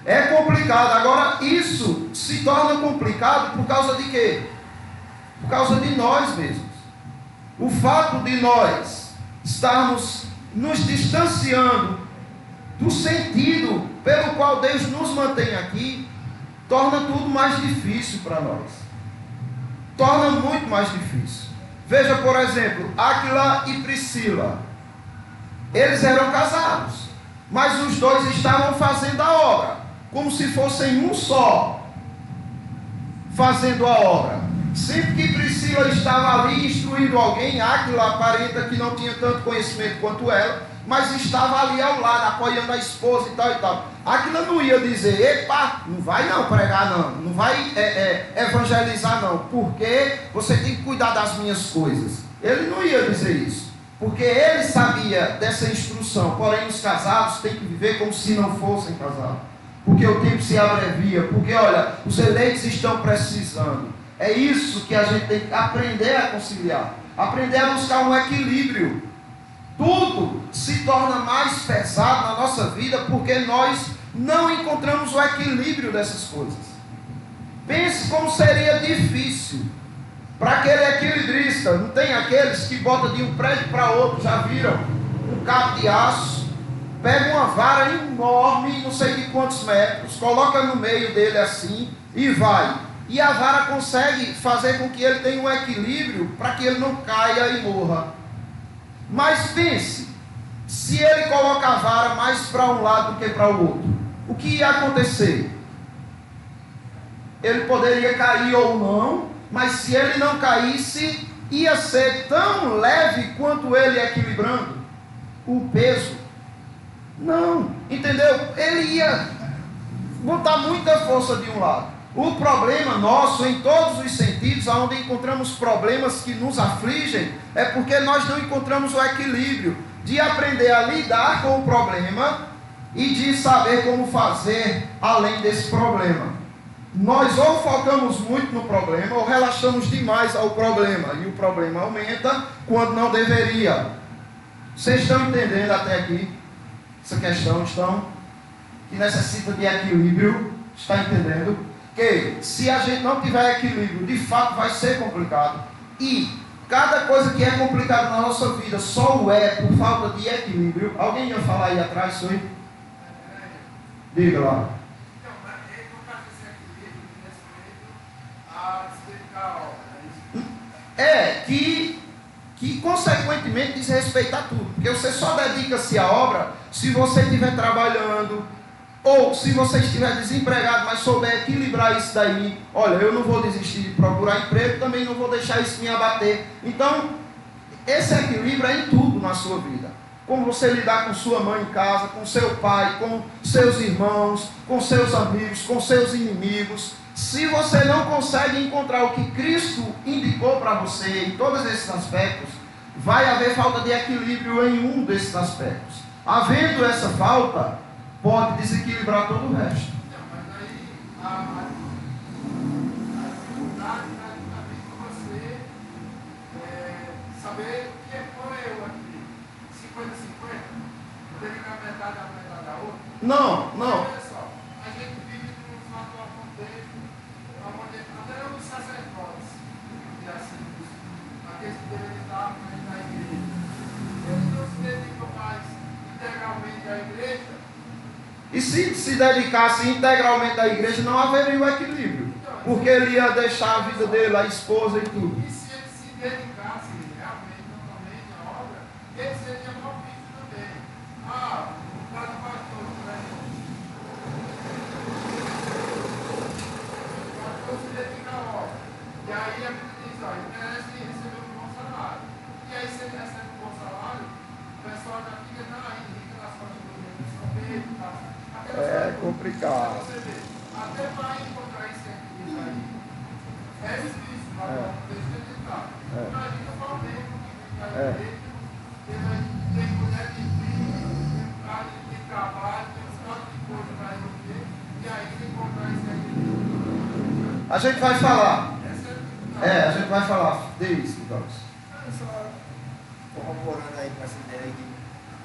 é complicado. Agora, isso se torna complicado por causa de quê? Por causa de nós mesmos. O fato de nós estarmos nos distanciando do sentido pelo qual Deus nos mantém aqui, torna tudo mais difícil para nós. Torna muito mais difícil. Veja, por exemplo, Áquila e Priscila. Eles eram casados, mas os dois estavam fazendo a obra, como se fossem um só, fazendo a obra. Sempre que Priscila estava ali instruindo alguém, Áquila aparenta que não tinha tanto conhecimento quanto ela, mas estava ali ao lado, apoiando a esposa e tal e tal. Áquila não ia dizer: epa, não vai não pregar não, não vai evangelizar não, porque você tem que cuidar das minhas coisas. Ele não ia dizer isso, porque ele sabia dessa instrução. Porém, os casados têm que viver como se não fossem casados, porque o tempo se abrevia, porque olha, os eleitos estão precisando. É isso que a gente tem que aprender a conciliar, aprender a buscar um equilíbrio. Tudo se torna mais pesado na nossa vida porque nós não encontramos o equilíbrio dessas coisas. Pense como seria difícil para aquele equilibrista. Não tem aqueles que botam de um prédio para outro, já viram? Um cabo de aço pega uma vara enorme, não sei de quantos metros, coloca no meio dele assim e vai. E a vara consegue fazer com que ele tenha um equilíbrio para que ele não caia e morra. Mas pense, se ele coloca a vara mais para um lado do que para o outro, o que ia acontecer? Ele poderia cair ou não, mas se ele não caísse, ia ser tão leve quanto ele equilibrando o peso. Não, entendeu? Ele ia botar muita força de um lado. O problema nosso, em todos os sentidos, onde encontramos problemas que nos afligem, é porque nós não encontramos o equilíbrio de aprender a lidar com o problema e de saber como fazer além desse problema. Nós ou focamos muito no problema ou relaxamos demais ao problema, e o problema aumenta quando não deveria. Vocês estão entendendo até aqui essa questão? Estão? Que necessita de equilíbrio. Está entendendo? Que se a gente não tiver equilíbrio, de fato vai ser complicado. E cada coisa que é complicada na nossa vida só o é por falta de equilíbrio. Alguém ia falar aí atrás, isso aí? Diga lá. Que consequentemente diz respeito a tudo, porque você só dedica-se à obra se você estiver trabalhando, ou se você estiver desempregado, mas souber equilibrar isso daí. Olha, eu não vou desistir de procurar emprego, também não vou deixar isso me abater. Então, esse equilíbrio é em tudo na sua vida. Como você lidar com sua mãe em casa, com seu pai, com seus irmãos, com seus amigos, com seus inimigos. Se você não consegue encontrar o que Cristo indicou para você em todos esses aspectos, vai haver falta de equilíbrio em um desses aspectos. Havendo essa falta, pode desequilibrar todo o resto. Mas aí a dificuldade está justamente com você saber qual é o equilíbrio. 50-50? Dedicar metade a metade da outra? Não. Olha só, a gente vive num atual contexto onde até os sacerdotes, e assim, aqueles que devem estar na igreja, eles não se dedicam mais integralmente à igreja. E se dedicasse integralmente à igreja, não haveria o equilíbrio. Porque ele ia deixar a vida dele, a esposa e tudo. E se ele se dedicasse realmente, totalmente à obra, ele seria mal visto também. O cara pastor, né? O pastor se dedica à obra. E aí a Bíblia diz, ele merece receber um bom salário. E aí se ele recebe um bom salário, o pessoal já fica rica nas costas do São Pedro, tá? É complicado. Você vê, até para encontrar esse equilíbrio aí, é difícil, mas não deixa de estar. Imagina o Flamengo que fica aí dentro, tem mulher de filho, tem cara de trabalho, tem um tanto de coisa para resolver, e aí se encontrar esse equilíbrio. A gente vai falar. A gente vai falar. Diz, Douglas. Só corroborando aí com essa ideia aqui,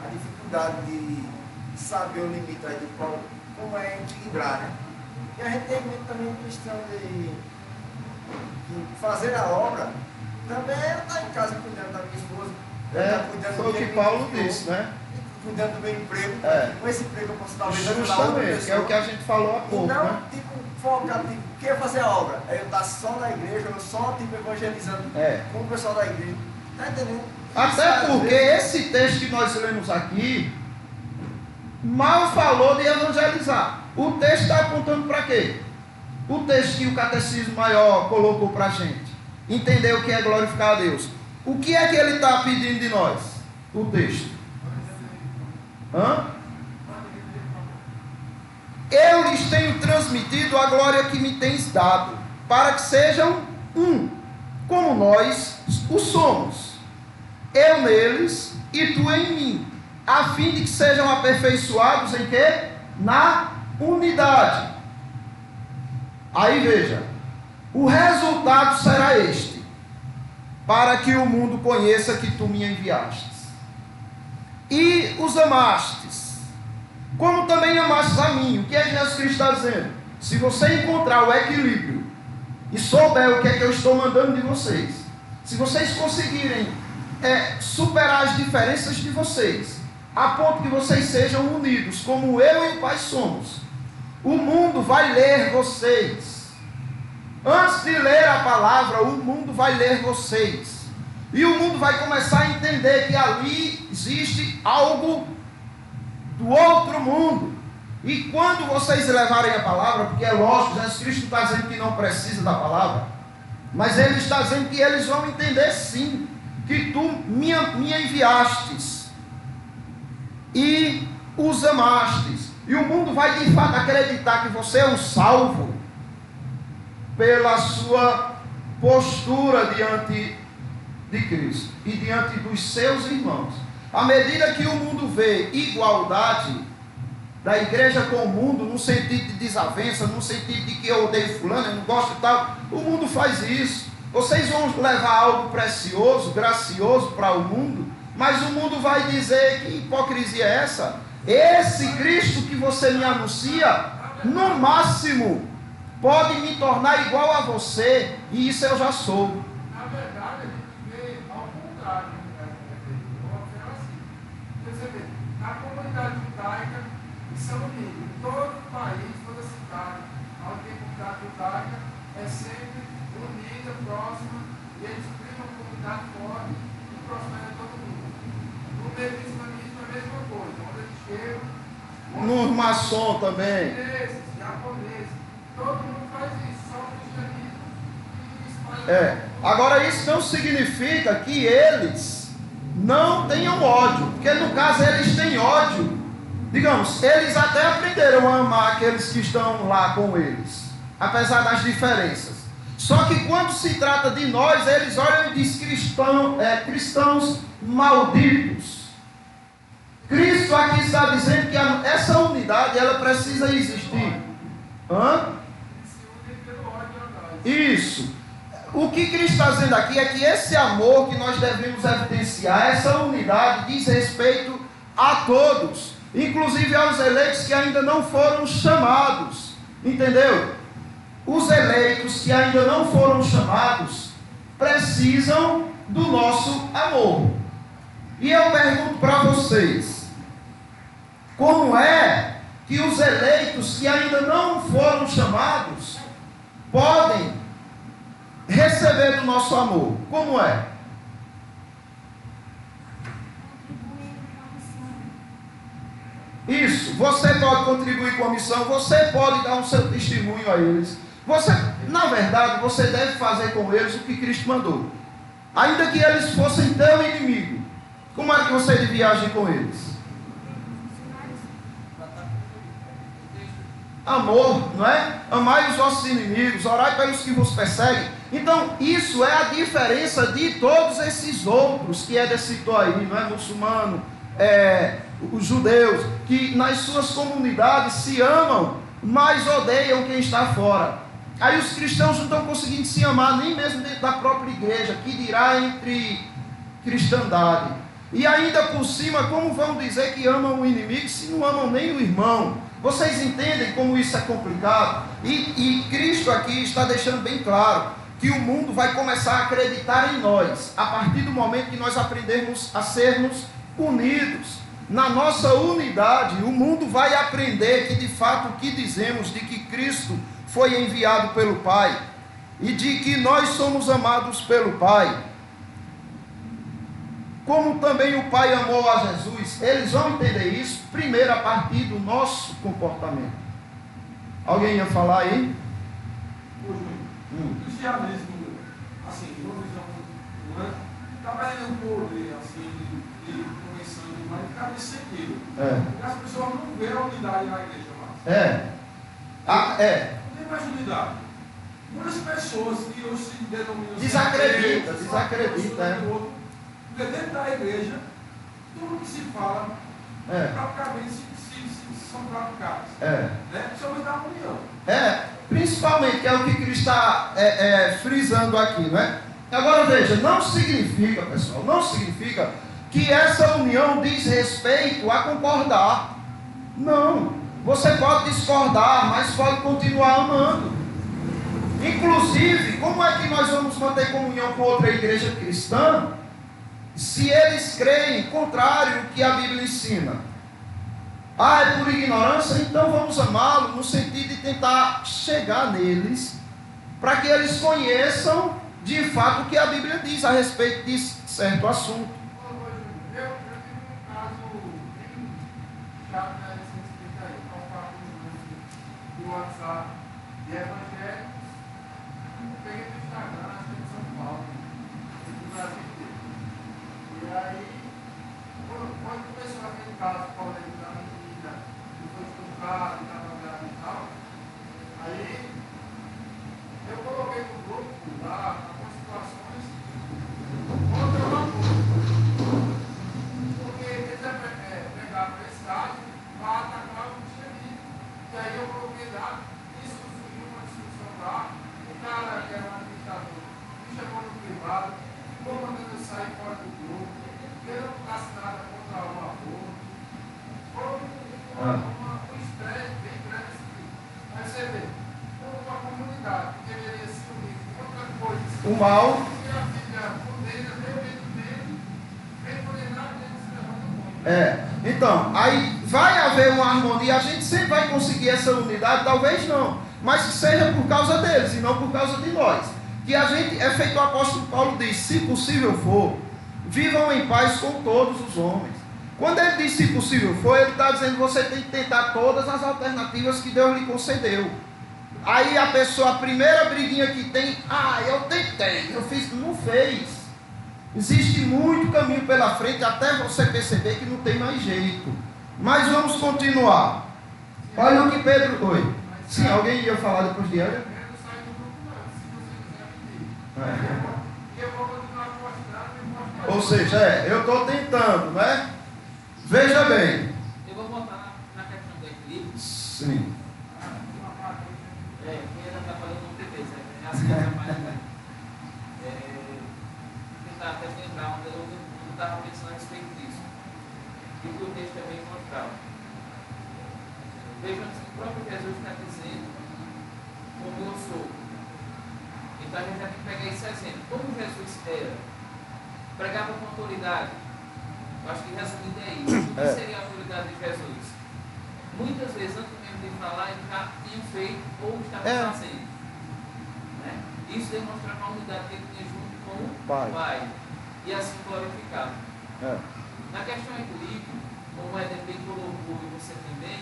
a dificuldade de saber o limite aí de como é equilibrar, né? E a gente tem muito também questão de fazer a obra, também é estar em casa cuidando da minha esposa, cuidando Foi o que Paulo disse, né? Cuidando do meu emprego, com esse emprego eu posso talvez ajudar outra Justamente, pessoa. que é o que a gente falou há pouco, e não, né? focar, quer fazer a obra, aí eu estar só na igreja, eu só, evangelizando com o pessoal da igreja, tá entendendo? Até porque esse texto que nós lemos aqui, mal falou de evangelizar. O texto está apontando para quê? O texto que o Catecismo Maior colocou para a gente. Entender o que é glorificar a Deus. O que é que ele está pedindo de nós? O texto. Eu lhes tenho transmitido a glória que me tens dado, para que sejam um, como nós o somos. Eu neles e tu em mim, a fim de que sejam aperfeiçoados em quê? Na unidade. Aí veja, o resultado será este: para que o mundo conheça que tu me enviastes e os amastes, como também amastes a mim. O que é que Jesus Cristo está dizendo? Se você encontrar o equilíbrio e souber o que é que eu estou mandando de vocês, se vocês conseguirem superar as diferenças de vocês, a ponto que vocês sejam unidos, como eu e o Pai somos. O mundo vai ler vocês. Antes de ler a palavra, o mundo vai ler vocês. E o mundo vai começar a entender que ali existe algo do outro mundo. E quando vocês levarem a palavra, porque é lógico, Jesus Cristo está dizendo que não precisa da palavra, mas Ele está dizendo que eles vão entender sim, que tu me enviastes e os amastes. E o mundo vai de fato acreditar que você é um salvo pela sua postura diante de Cristo e diante dos seus irmãos. À medida que o mundo vê igualdade da igreja com o mundo, no sentido de desavença, no sentido de que eu odeio fulano, eu não gosto e tal, o mundo faz isso. Vocês vão levar algo precioso, gracioso para o mundo, mas o mundo vai dizer: que hipocrisia é essa? Esse Cristo que você me anuncia, no máximo, pode me tornar igual a você, e isso eu já sou. Na verdade, a gente vê ao contrário. Você vê, a comunidade judaica são unidos. Todo o país, toda a cidade, onde tem comunidade judaica, é sempre unida, próxima, e eles criam uma comunidade forte e prospera todo mundo. No meio do islamismo é a mesma coisa. Onde eles chegam, No maçom também. chineses, japoneses, todo mundo faz isso, só o cristianismo e espalha. Agora isso não significa que eles não tenham ódio, porque no caso eles têm ódio. Digamos, eles até aprenderam a amar aqueles que estão lá com eles, apesar das diferenças. Só que quando se trata de nós, eles olham e dizem cristãos malditos. Cristo aqui está dizendo que essa unidade ela precisa existir. Isso. O que Cristo está dizendo aqui é que esse amor que nós devemos evidenciar, essa unidade, diz respeito a todos, inclusive aos eleitos que ainda não foram chamados. Entendeu? Os eleitos que ainda não foram chamados precisam do nosso amor. E eu pergunto para vocês: como é que os eleitos que ainda não foram chamados podem receber do nosso amor? Como é? Isso, você pode contribuir com a missão, você pode dar um seu testemunho a eles. Você, na verdade, você deve fazer com eles o que Cristo mandou. Ainda que eles fossem teu inimigo, como é que você devia agir com eles? Amor, não é? Amai os vossos inimigos, orai pelos que vos perseguem. Então, isso é a diferença de todos esses outros que Éder citou aí, não é? Muçulmano, os judeus, que nas suas comunidades se amam, mas odeiam quem está fora. Aí os cristãos não estão conseguindo se amar, nem mesmo dentro da própria igreja, que dirá entre cristandade. E ainda por cima, como vão dizer que amam o inimigo, se não amam nem o irmão? Vocês entendem como isso é complicado? E Cristo aqui está deixando bem claro que o mundo vai começar a acreditar em nós, a partir do momento que nós aprendermos a sermos unidos. Na nossa unidade, o mundo vai aprender que de fato o que dizemos de que Cristo foi enviado pelo Pai e de que nós somos amados pelo Pai, como também o Pai amou a Jesus, eles vão entender isso primeiro a partir do nosso comportamento. Alguém ia falar aí? O cristianismo, assim, de uma visão, não é? Trabalhando um poder, assim, de convenção, mas fica nesse sentido. Porque as pessoas não veem a unidade na igreja mais. Não tem mais unidade. Muitas pessoas que hoje se denominam... Desacredita. Porque dentro da igreja, tudo que se fala, praticamente são praticados. Principalmente na união. Principalmente, que é o que Cristo está frisando aqui, não é? Agora veja, não significa, pessoal, não significa que essa união diz respeito a concordar. Não, você pode discordar, mas pode continuar amando. Inclusive, como é que nós vamos manter comunhão com outra igreja cristã se eles creem contrário ao que a Bíblia ensina. Ah, é por ignorância? Então vamos amá-lo no sentido de tentar chegar neles, para que eles conheçam de fato o que a Bíblia diz a respeito de certo assunto. Eu tive um caso bem chato nesse respeito aí. Eu estava no WhatsApp de evangélicos. Eu peguei no Instagram, acho que é de São Paulo, no Brasil inteiro. E aí, quando começou aquele caso polêmico da menina que foi estuprada e estava grávida e tal, aí eu coloquei no grupo lá algumas situações contra o aborto. Porque eles pegaram esse caso para atacar o cristianismo. E aí eu coloquei lá, isso surgiu uma discussão lá, o cara que era um administrador me chamou no privado, ficou mandando eu sair fora do grupo, que eu não faço nada contra o aborto. Foi um estresse bem grande assim. Aí você vê, uma comunidade que deveria se unir com outra coisa. O mal. E a filha condeira, vem condenar, ele se levanta muito. Então, aí vai haver uma harmonia, a gente sempre vai conseguir essa unidade, talvez não, mas que seja por causa deles e não por causa de nós. Que a gente, é feito o apóstolo Paulo diz, se possível for, vivam em paz com todos os homens. Quando ele diz se possível for, ele está dizendo que você tem que tentar todas as alternativas que Deus lhe concedeu. Aí a pessoa, a primeira briguinha que tem, eu tentei, eu fiz, não fez. Existe muito caminho pela frente até você perceber que não tem mais jeito. Mas vamos continuar. Olha o que Pedro... Oi. Sim, alguém ia falar depois de ela? Ou seja, eu estou tentando, né? Veja bem. Eu vou voltar na questão do equilíbrio. Sim. Quem ainda está falando não tem vez, é assim que trabalha. Tentar até lembrar onde eu estava pensando a respeito disso. E que o texto também mostrava. Vejam que o próprio Jesus está dizendo como eu sou. Então a gente já tem que pegar esse exemplo. Como Jesus era, pregava com autoridade. Eu acho que resumido é isso. O que seria a autoridade de Jesus? Muitas vezes, antes mesmo de falar, ele já tinha feito ou estava fazendo. Né? Isso demonstrava a unidade que ele tinha junto com o Pai. E assim glorificado. Na questão do equilíbrio, como o Éder bem colocou e você também,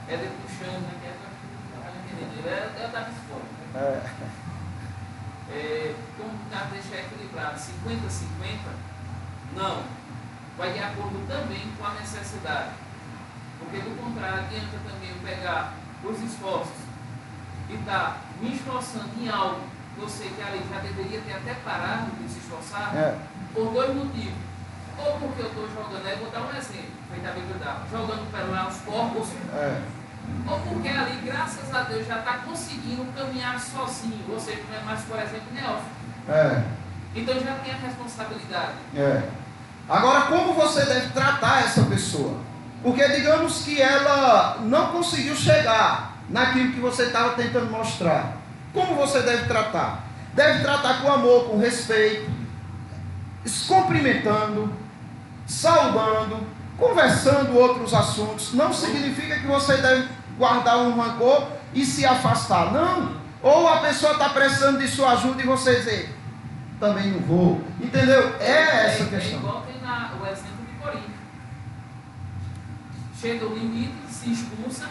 Éder puxando, né, que é para entender. Ele estava fora. Como deixar equilibrado 50-50, não. Vai de acordo também com a necessidade. Porque do contrário, adianta também eu pegar os esforços e estar me esforçando em algo que eu sei que ali já deveria ter até parado de se esforçar, por dois motivos. Ou porque eu estou jogando, aí vou dar um exemplo, feito a Bíblia dá, jogando para os corpos, ou porque ali, graças a Deus, já está conseguindo caminhar sozinho, ou seja, não é mais, por exemplo, neófito. Então já tem a responsabilidade. Agora, como você deve tratar essa pessoa? Porque digamos que ela não conseguiu chegar naquilo que você estava tentando mostrar. Como você deve tratar? Deve tratar com amor, com respeito, cumprimentando, saudando, conversando outros assuntos. Não significa que você deve guardar um rancor e se afastar. Não. Ou a pessoa está precisando de sua ajuda e você dizer, também não vou. Entendeu? Essa questão. Igual tem o exemplo de Corinto. Chega o limite, se expulsa,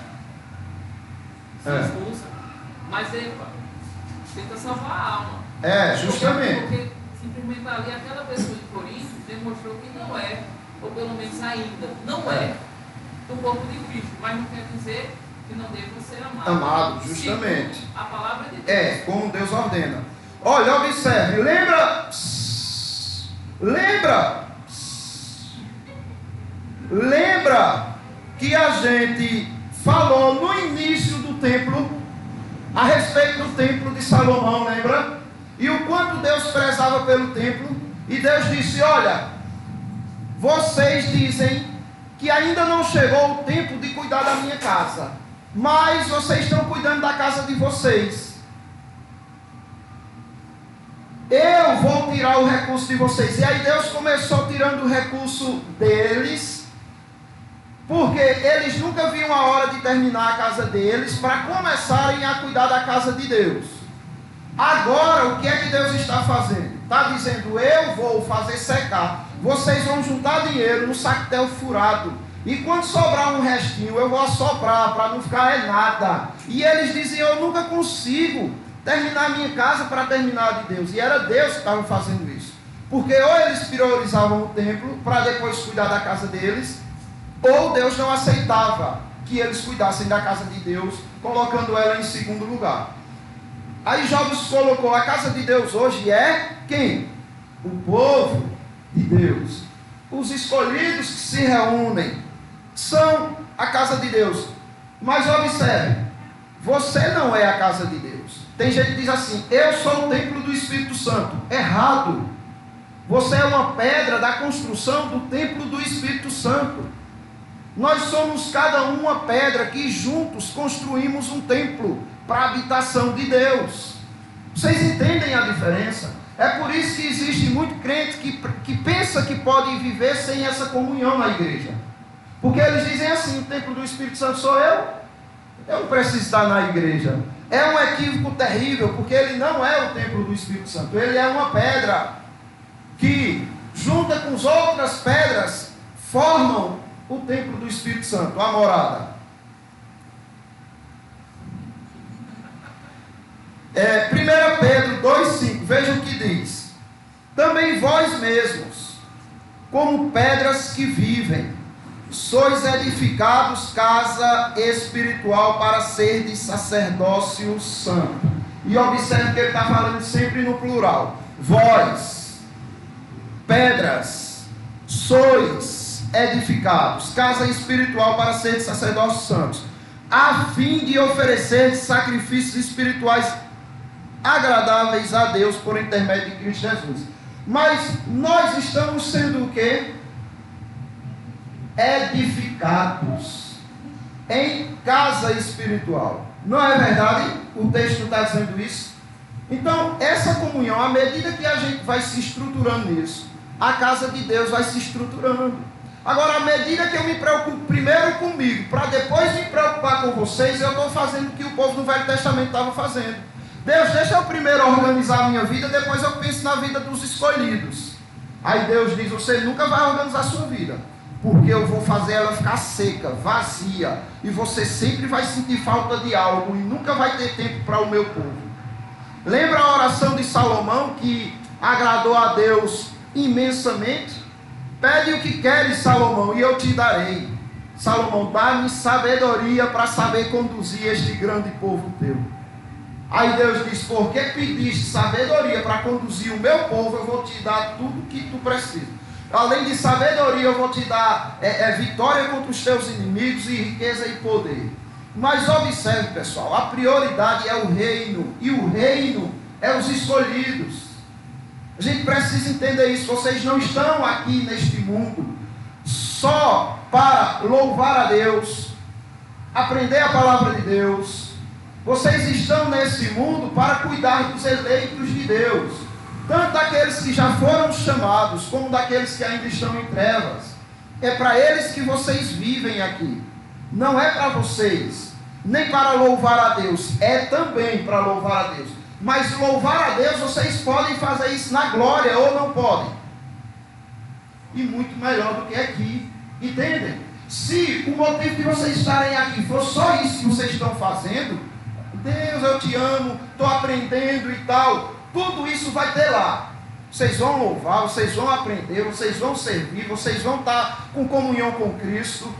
mas tenta salvar a alma. Justamente. Porque simplesmente ali aquela pessoa de Corinto demonstrou que não é, ou pelo menos ainda, não é do corpo de Cristo, mas não quer dizer que não deva ser amado. Amado, justamente. A palavra de Deus. Como Deus ordena. Olha, observe, lembra que a gente falou no início do templo, a respeito do templo de Salomão, lembra? E o quanto Deus prezava pelo templo, e Deus disse, olha, vocês dizem que ainda não chegou o tempo de cuidar da minha casa, mas vocês estão cuidando da casa de vocês. Eu vou tirar o recurso de vocês. E aí Deus começou tirando o recurso deles, porque eles nunca viam a hora de terminar a casa deles para começarem a cuidar da casa de Deus. Agora, o que é que Deus está fazendo? Está dizendo, eu vou fazer secar. Vocês vão juntar dinheiro no sactel furado. E quando sobrar um restinho, eu vou assoprar para não ficar nada. E eles diziam, eu nunca consigo terminar a minha casa para terminar de Deus. E era Deus que estava fazendo isso. Porque ou eles priorizavam o templo para depois cuidar da casa deles, ou Deus não aceitava que eles cuidassem da casa de Deus, colocando ela em segundo lugar. Aí Jobs colocou, a casa de Deus hoje é quem? O povo de Deus. Os escolhidos que se reúnem são a casa de Deus. Mas observe, você não é a casa de Deus. Tem gente que diz assim, eu sou o templo do Espírito Santo. Errado. Você é uma pedra da construção do templo do Espírito Santo. Nós somos cada uma pedra que juntos construímos um templo para a habitação de Deus. Vocês entendem a diferença? É por isso que existe muito crente que pensa que pode viver sem essa comunhão na igreja. Porque eles dizem assim, o templo do Espírito Santo sou eu não preciso estar na igreja. É um equívoco terrível, porque ele não é o templo do Espírito Santo. Ele é uma pedra que, junta com as outras pedras, formam o templo do Espírito Santo, a morada. 1 Pedro 2,5, veja o que diz. Também vós mesmos, como pedras que vivem, sois edificados casa espiritual para serdes sacerdócio santo. E observe que ele está falando sempre no plural. Vós, pedras, sois edificados, casa espiritual para serdes sacerdócios santos, a fim de oferecer sacrifícios espirituais agradáveis a Deus por intermédio de Cristo Jesus. Mas nós estamos sendo o quê? Edificados em casa espiritual. Não é verdade? O texto está dizendo isso. Então, essa comunhão, à medida que a gente vai se estruturando nisso, a casa de Deus vai se estruturando. Agora, à medida que eu me preocupo primeiro comigo, para depois me preocupar com vocês, eu estou fazendo o que o povo do Velho Testamento estava fazendo. Deus, deixa eu primeiro organizar a minha vida, depois eu penso na vida dos escolhidos. Aí Deus diz, você nunca vai organizar a sua vida, porque eu vou fazer ela ficar seca, vazia, e você sempre vai sentir falta de algo, e nunca vai ter tempo para o meu povo. Lembra a oração de Salomão, que agradou a Deus imensamente? Pede o que queres, Salomão, e eu te darei. Salomão, dá-me sabedoria para saber conduzir este grande povo teu. Aí Deus diz, porque pediste sabedoria para conduzir o meu povo, eu vou te dar tudo o que tu precisa. Além de sabedoria, eu vou te dar vitória contra os teus inimigos, e riqueza e poder. Mas observe, pessoal, a prioridade é o reino, e o reino é os escolhidos. A gente precisa entender isso. Vocês não estão aqui neste mundo só para louvar a Deus, aprender a palavra de Deus. Vocês estão nesse mundo para cuidar dos eleitos de Deus, tanto daqueles que já foram chamados, como daqueles que ainda estão em trevas. É para eles que vocês vivem aqui. Não é para vocês, nem para louvar a Deus, é também para louvar a Deus. Mas louvar a Deus, vocês podem fazer isso na glória ou não podem. E muito melhor do que aqui, entendem? Se o motivo de vocês estarem aqui for só isso que vocês estão fazendo, Deus, eu te amo, estou aprendendo e tal, tudo isso vai ter lá. Vocês vão louvar, vocês vão aprender, vocês vão servir, vocês vão estar com comunhão com Cristo.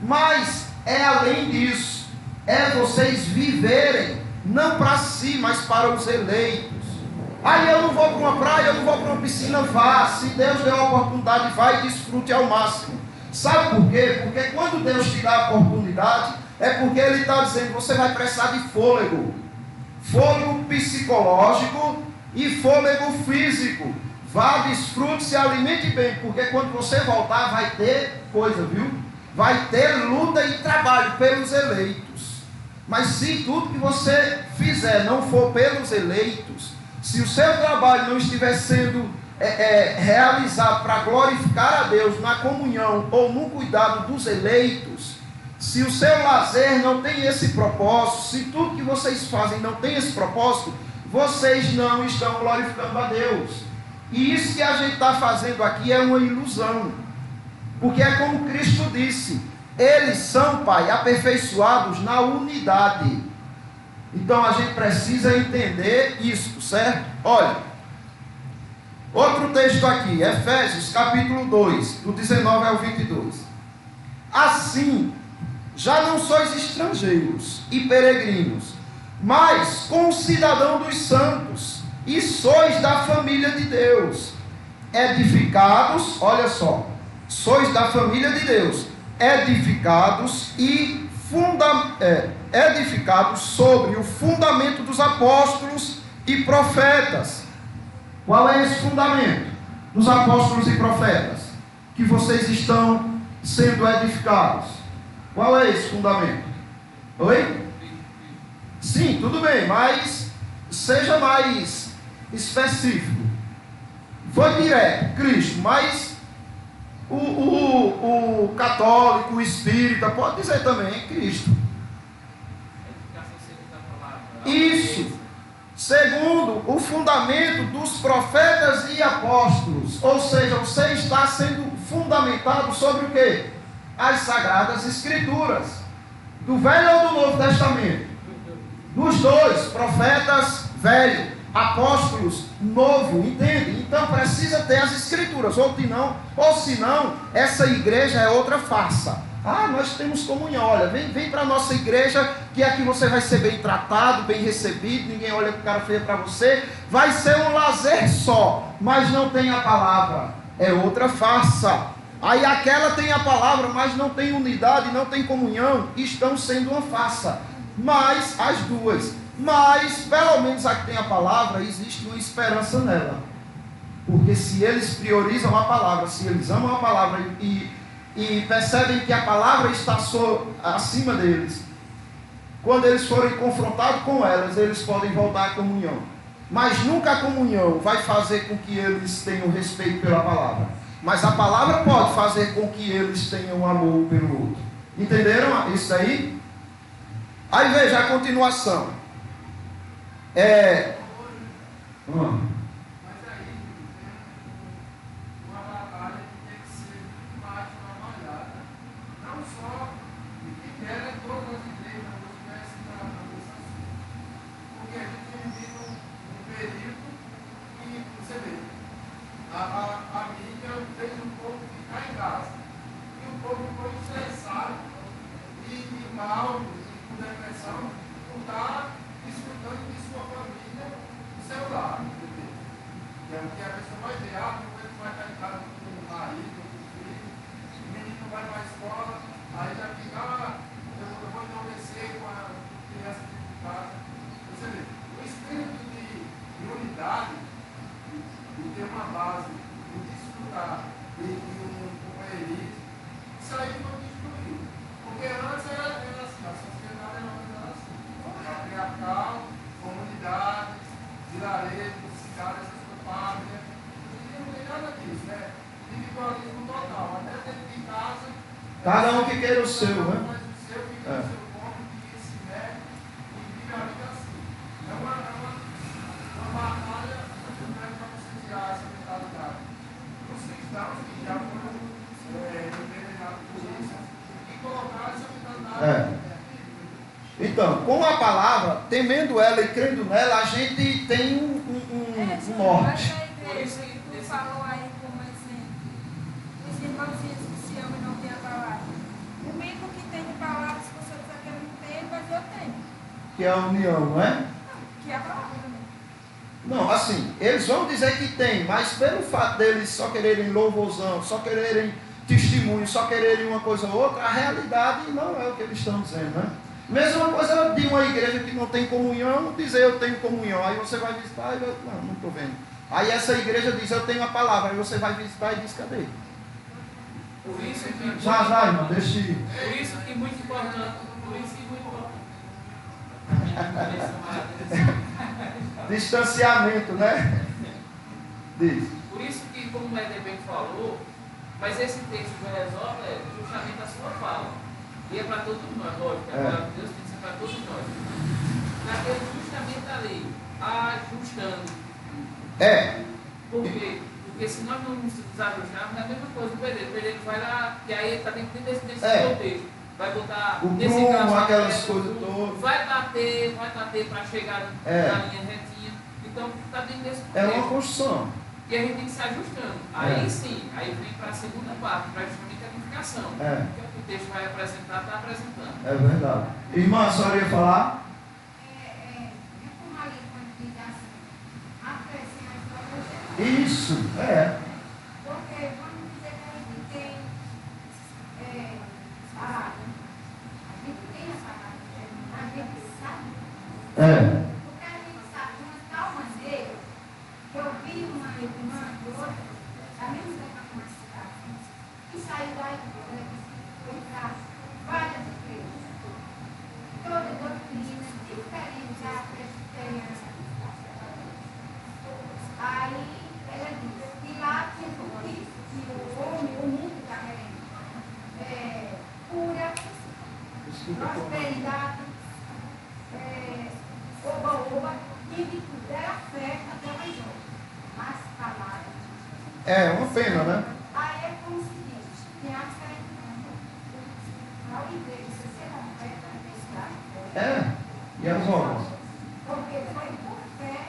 Mas é além disso, é vocês viverem, não para si, mas para os eleitos. Aí eu não vou para uma praia, eu não vou para uma piscina, vá. Se Deus deu a oportunidade, vai e desfrute ao máximo. Sabe por quê? Porque quando Deus te dá a oportunidade, é porque Ele está dizendo, você vai precisar de fôlego. Fôlego psicológico e fôlego físico. Vá, desfrute, se alimente bem, porque quando você voltar vai ter coisa, viu? Vai ter luta e trabalho pelos eleitos. Mas se tudo que você fizer não for pelos eleitos, se o seu trabalho não estiver sendo realizado para glorificar a Deus na comunhão ou no cuidado dos eleitos, se o seu lazer não tem esse propósito, se tudo que vocês fazem não tem esse propósito, vocês não estão glorificando a Deus. E isso que a gente está fazendo aqui é uma ilusão, porque é como Cristo disse: eles são, Pai, aperfeiçoados na unidade. Então a gente precisa entender isso, certo? Olha, outro texto aqui, Efésios capítulo 2, do 19 ao 22. Assim, já não sois estrangeiros e peregrinos, mas concidadão dos santos, e sois da família de Deus, edificados, olha só, sois da família de Deus, edificados e edificados sobre o fundamento dos apóstolos e profetas. Qual é esse fundamento dos apóstolos e profetas que vocês estão sendo edificados? Qual é esse fundamento? Oi? Sim, tudo bem, mas seja mais específico. Foi direto, Cristo, mas o católico, o espírita, pode dizer também Cristo. Isso. Segundo, o fundamento dos profetas e apóstolos. Ou seja, você está sendo fundamentado sobre o quê? As Sagradas Escrituras. Do Velho ou do Novo Testamento? Dos dois, profetas velho, apóstolos novo, entende? Então precisa ter as Escrituras, ou senão, essa igreja é outra farsa. Ah, nós temos comunhão, olha, vem para a nossa igreja, que aqui você vai ser bem tratado, bem recebido, ninguém olha com cara feia para você, vai ser um lazer só, mas não tem a palavra, é outra farsa. Aí aquela tem a palavra, mas não tem unidade, não tem comunhão, estão sendo uma farsa. Mas as duas, mas pelo menos a que tem a palavra, existe uma esperança nela, porque se eles priorizam a palavra, se eles amam a palavra e percebem que a palavra está acima deles, quando eles forem confrontados com elas, eles podem voltar à comunhão, mas nunca a comunhão vai fazer com que eles tenham respeito pela palavra, mas a palavra pode fazer com que eles tenham amor pelo outro. Entenderam isso aí? Aí veja a continuação. Mas aí uma batalha que tem que ser mais trabalhada. Não só que quer todas as igrejas não estivessem tratando desse assunto. Porque a gente tem vivido um período que, você vê, a mídia fez o povo ficar em casa. E o povo ficou estressado e mal, com depressão, por estar desfrutando de sua família no celular. Que é o que a pessoa vai ver, não vai estar em casa com o marido, com o filho, o menino não vai para a escola, aí já fica, eu vou enlouquecer com a criança de casa. Você vê, o espírito de unidade, de ter uma base, de desfrutar de um companheirismo, isso aí foi destruído. Porque antes era assim, a sociedade era assim, patriarcal, comunidades, vilarejos, cidades, família, não tem nada disso, né? Individualismo total, até dentro de casa. Cada um que queira o seu, né? Mas o seu, que quer o seu corpo, que se mete e vive a vida assim. É uma batalha para você tirar essa mentalidade. Os cristãos que já foram envenenados por isso e colocar essa mentalidade. Então, com a palavra, temendo ela e crendo nela, a gente tem um norte. Mas a igreja que tu falou aí como exemplo, os irmãozinhos que se amam e não têm a palavra. O mínimo que tem de palavra, se você disser que eu não tenho, mas eu tenho. Que é a união, não é? Não, que é a palavra também. Não, assim, eles vão dizer que tem, mas pelo fato deles só quererem louvorzão, só quererem testemunho, só quererem uma coisa ou outra, a realidade não é o que eles estão dizendo, né? Mesma coisa de uma igreja que não tem comunhão, dizer eu tenho comunhão, aí você vai visitar e não estou vendo. Aí essa igreja diz eu tenho a palavra, aí você vai visitar e diz cadê? Por isso que Já, irmão, deixa ir. Por isso que muito importante. Distanciamento, né? Diz. Por isso que, como o Éder bem falou, mas esse texto já resolve justamente a sua fala. E é para todos nós, lógico, a palavra de Deus tem que ser para todos nós. Naquele justamente ali, ajustando. Por quê? Porque se nós não nos ajustarmos, é a mesma coisa do pedreiro. O pedreiro vai lá, e aí ele está dentro desse contexto. Vai botar o prumo, aquelas coisas todas. Vai bater para chegar na linha retinha. Então, está dentro desse contexto. É uma construção. E a gente tem que se ajustando. Aí sim, aí vem para a segunda parte, para justamente a edificação. Que é o que o texto vai apresentar, está apresentando. É verdade. Irmã, a senhora ia falar? Como ali, quando diz assim, a fé sem as obras é morta. Isso, Porque vamos dizer que a gente tem salário. A gente tem a salário. A gente sabe. Porque a gente sabe de uma tal maneira que eu vi uma irmã de outra, da mesma cidade com uma cidade, que saiu da igreja, foi para várias igrejas, toda doutrina diferente da presbiteriana. Aí ela disse que lá tinha tudo isso, que o mundo está querendo cura, prosperidade, oba-oba, e de tudo era fé até mais outro. Mas palavras. É uma pena, né? Aí é como se diz, tem a diferença. Na igreja, se você não fé, vai ter E as obras? porque foi por fé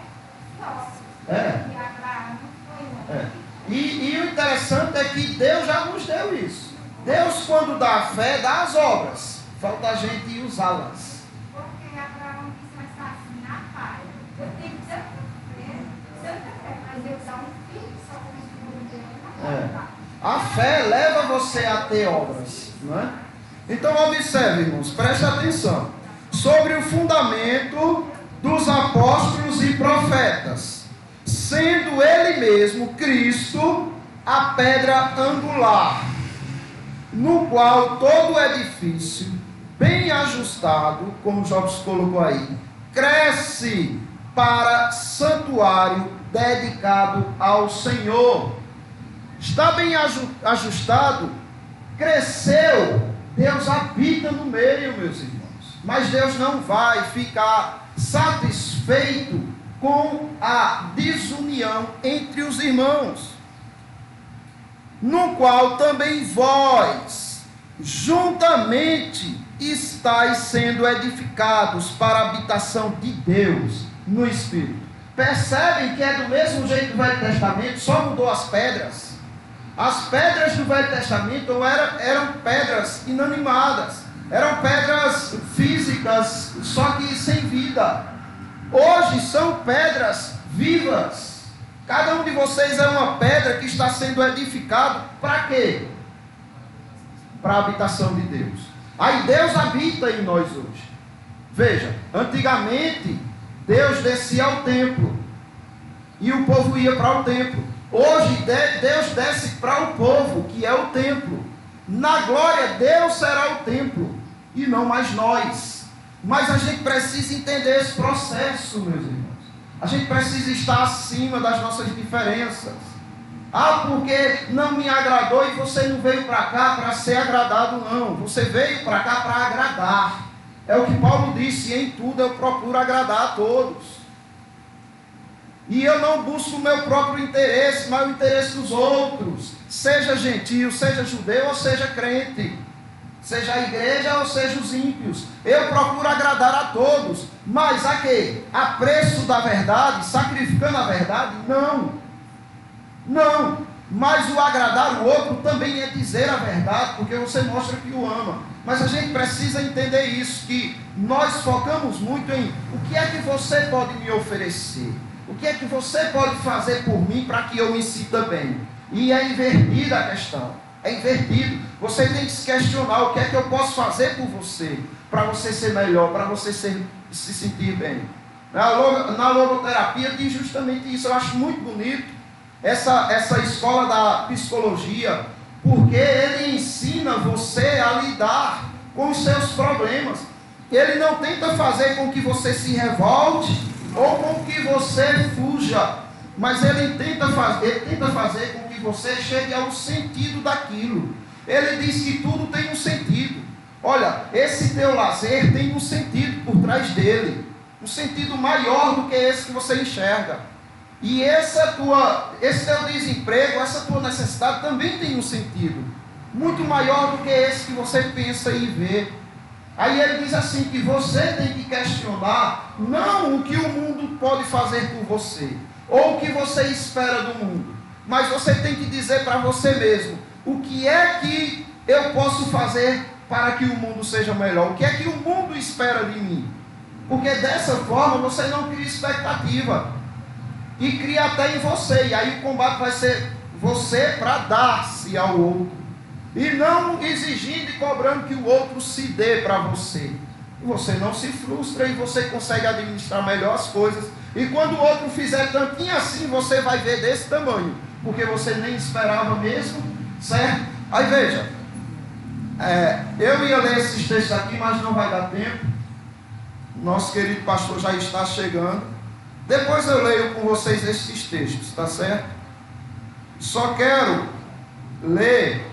nossa. É. E Abraão foi um. E o interessante é que Deus já nos deu isso. Deus, quando dá a fé, dá as obras. Falta a gente usá-las. Porque Abraão disse mais assim, pai, eu tenho tanta fé, mas eu dar um filho só com o Deus não pode. A fé leva você a ter obras, não é? Então observe, irmãos, preste atenção. Sobre o fundamento dos apóstolos e profetas, sendo ele mesmo, Cristo, a pedra angular, no qual todo edifício, bem ajustado, como Jobs colocou aí, cresce para santuário dedicado ao Senhor. Está bem ajustado, cresceu, Deus habita no meio, meus irmãos. Mas Deus não vai ficar satisfeito com a desunião entre os irmãos, no qual também vós, juntamente, estáis sendo edificados para a habitação de Deus no Espírito. Percebem que é do mesmo jeito do Velho Testamento, só mudou as pedras. As pedras do Velho Testamento eram pedras inanimadas, eram pedras físicas, só que sem vida. Hoje são pedras vivas. Cada um de vocês é uma pedra que está sendo edificado para quê? Para a habitação de Deus. Aí Deus habita em nós hoje. Veja, antigamente Deus descia ao templo e o povo ia para o templo. Hoje Deus desce para o povo, que é o templo. Na glória Deus será o templo e não mais nós. Mas a gente precisa entender esse processo, meus irmãos. A gente precisa estar acima das nossas diferenças. Porque não me agradou e você não veio para cá para ser agradado, não. Você veio para cá para agradar. É o que Paulo disse: em tudo eu procuro agradar a todos. E eu não busco o meu próprio interesse, mas o interesse dos outros. Seja gentil, seja judeu ou seja crente. Seja a igreja ou seja os ímpios. Eu procuro agradar a todos. Mas a quê? A preço da verdade, sacrificando a verdade? Não. Não. Mas o agradar o outro também é dizer a verdade, porque você mostra que o ama. Mas a gente precisa entender isso, que nós focamos muito em o que é que você pode me oferecer. O que é que você pode fazer por mim para que eu me sinta bem? E é invertida a questão. É invertido. Você tem que se questionar: o que é que eu posso fazer por você, para você ser melhor, para você se sentir bem. Na logoterapia diz justamente isso. Eu acho muito bonito essa escola da psicologia, porque ele ensina você a lidar com os seus problemas. Ele não tenta fazer com que você se revolte ou com que você fuja, mas ele tenta fazer com que você chegue ao sentido daquilo. Ele diz que tudo tem um sentido. Olha, esse teu lazer tem um sentido por trás dele, um sentido maior do que esse que você enxerga. E esse teu desemprego, essa tua necessidade também tem um sentido muito maior do que esse que você pensa e vê. Aí ele diz assim, que você tem que questionar não o que o mundo pode fazer por você, ou o que você espera do mundo, mas você tem que dizer para você mesmo, o que é que eu posso fazer para que o mundo seja melhor? O que é que o mundo espera de mim? Porque dessa forma você não cria expectativa, e cria até em você, e aí o combate vai ser você para dar-se ao outro, e não exigindo e cobrando que o outro se dê para você. E você não se frustra, e você consegue administrar melhor as coisas, e quando o outro fizer tantinho assim, você vai ver desse tamanho, porque você nem esperava mesmo, certo? Aí veja, eu ia ler esses textos aqui, mas não vai dar tempo. Nosso querido pastor já está chegando. Depois eu leio com vocês esses textos, tá certo? Só quero ler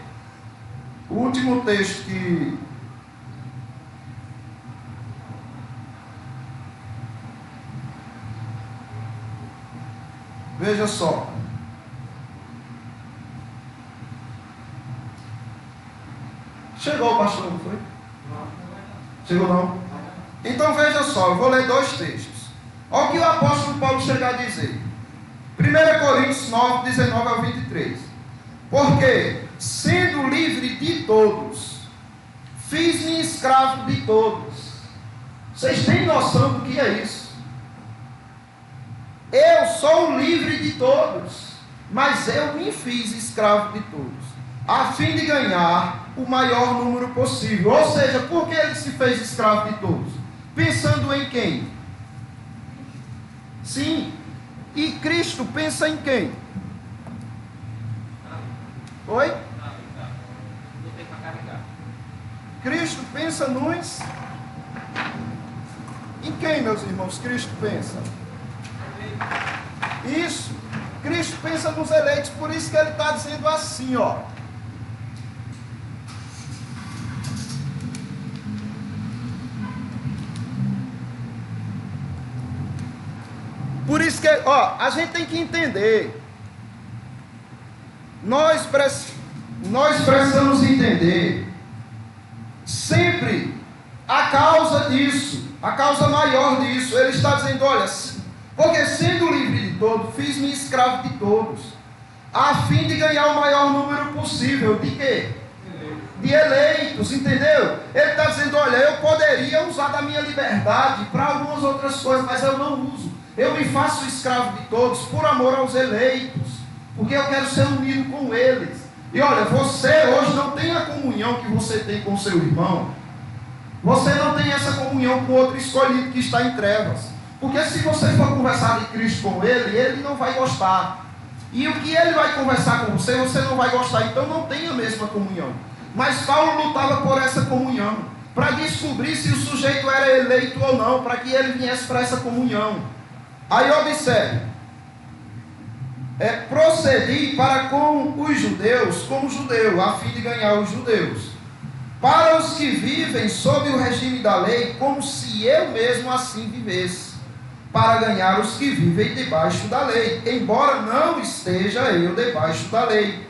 o último texto que veja só. Chegou o pastor, não foi? Chegou não? Então veja só, eu vou ler dois textos. Olha o que o apóstolo Paulo chega a dizer. 1 Coríntios 9, 19 ao 23. Porque, sendo livre de todos, fiz-me escravo de todos. Vocês têm noção do que é isso? Eu sou livre de todos, mas eu me fiz escravo de todos, a fim de ganhar o maior número possível. Ou seja, por que ele se fez escravo de todos? Pensando em quem? Sim, e Cristo pensa em quem? Oi? Cristo pensa nos... Em quem, meus irmãos, Cristo pensa? Isso, Cristo pensa nos eleitos, por isso que ele está dizendo assim, ó. Por isso que, ó, a gente tem que entender. Nós precisamos entender sempre a causa disso, a causa maior disso. Ele está dizendo, olha, porque sendo livre de todos, fiz-me escravo de todos, a fim de ganhar o maior número possível. De quê? De eleitos, entendeu? Ele está dizendo, olha, eu poderia usar da minha liberdade para algumas outras coisas, mas eu não uso. Eu me faço escravo de todos por amor aos eleitos, porque eu quero ser unido com eles. E olha, você hoje não tem a comunhão que você tem com seu irmão. Você não tem essa comunhão com outro escolhido que está em trevas. Porque se você for conversar de Cristo com ele, ele não vai gostar. E o que ele vai conversar com você, você não vai gostar. Então não tem a mesma comunhão. Mas Paulo lutava por essa comunhão, para descobrir se o sujeito era eleito ou não, para que ele viesse para essa comunhão. Aí observe, procedi para com os judeus como judeu, a fim de ganhar os judeus. Para os que vivem sob o regime da lei, como se eu mesmo assim vivesse, para ganhar os que vivem debaixo da lei, embora não esteja eu debaixo da lei.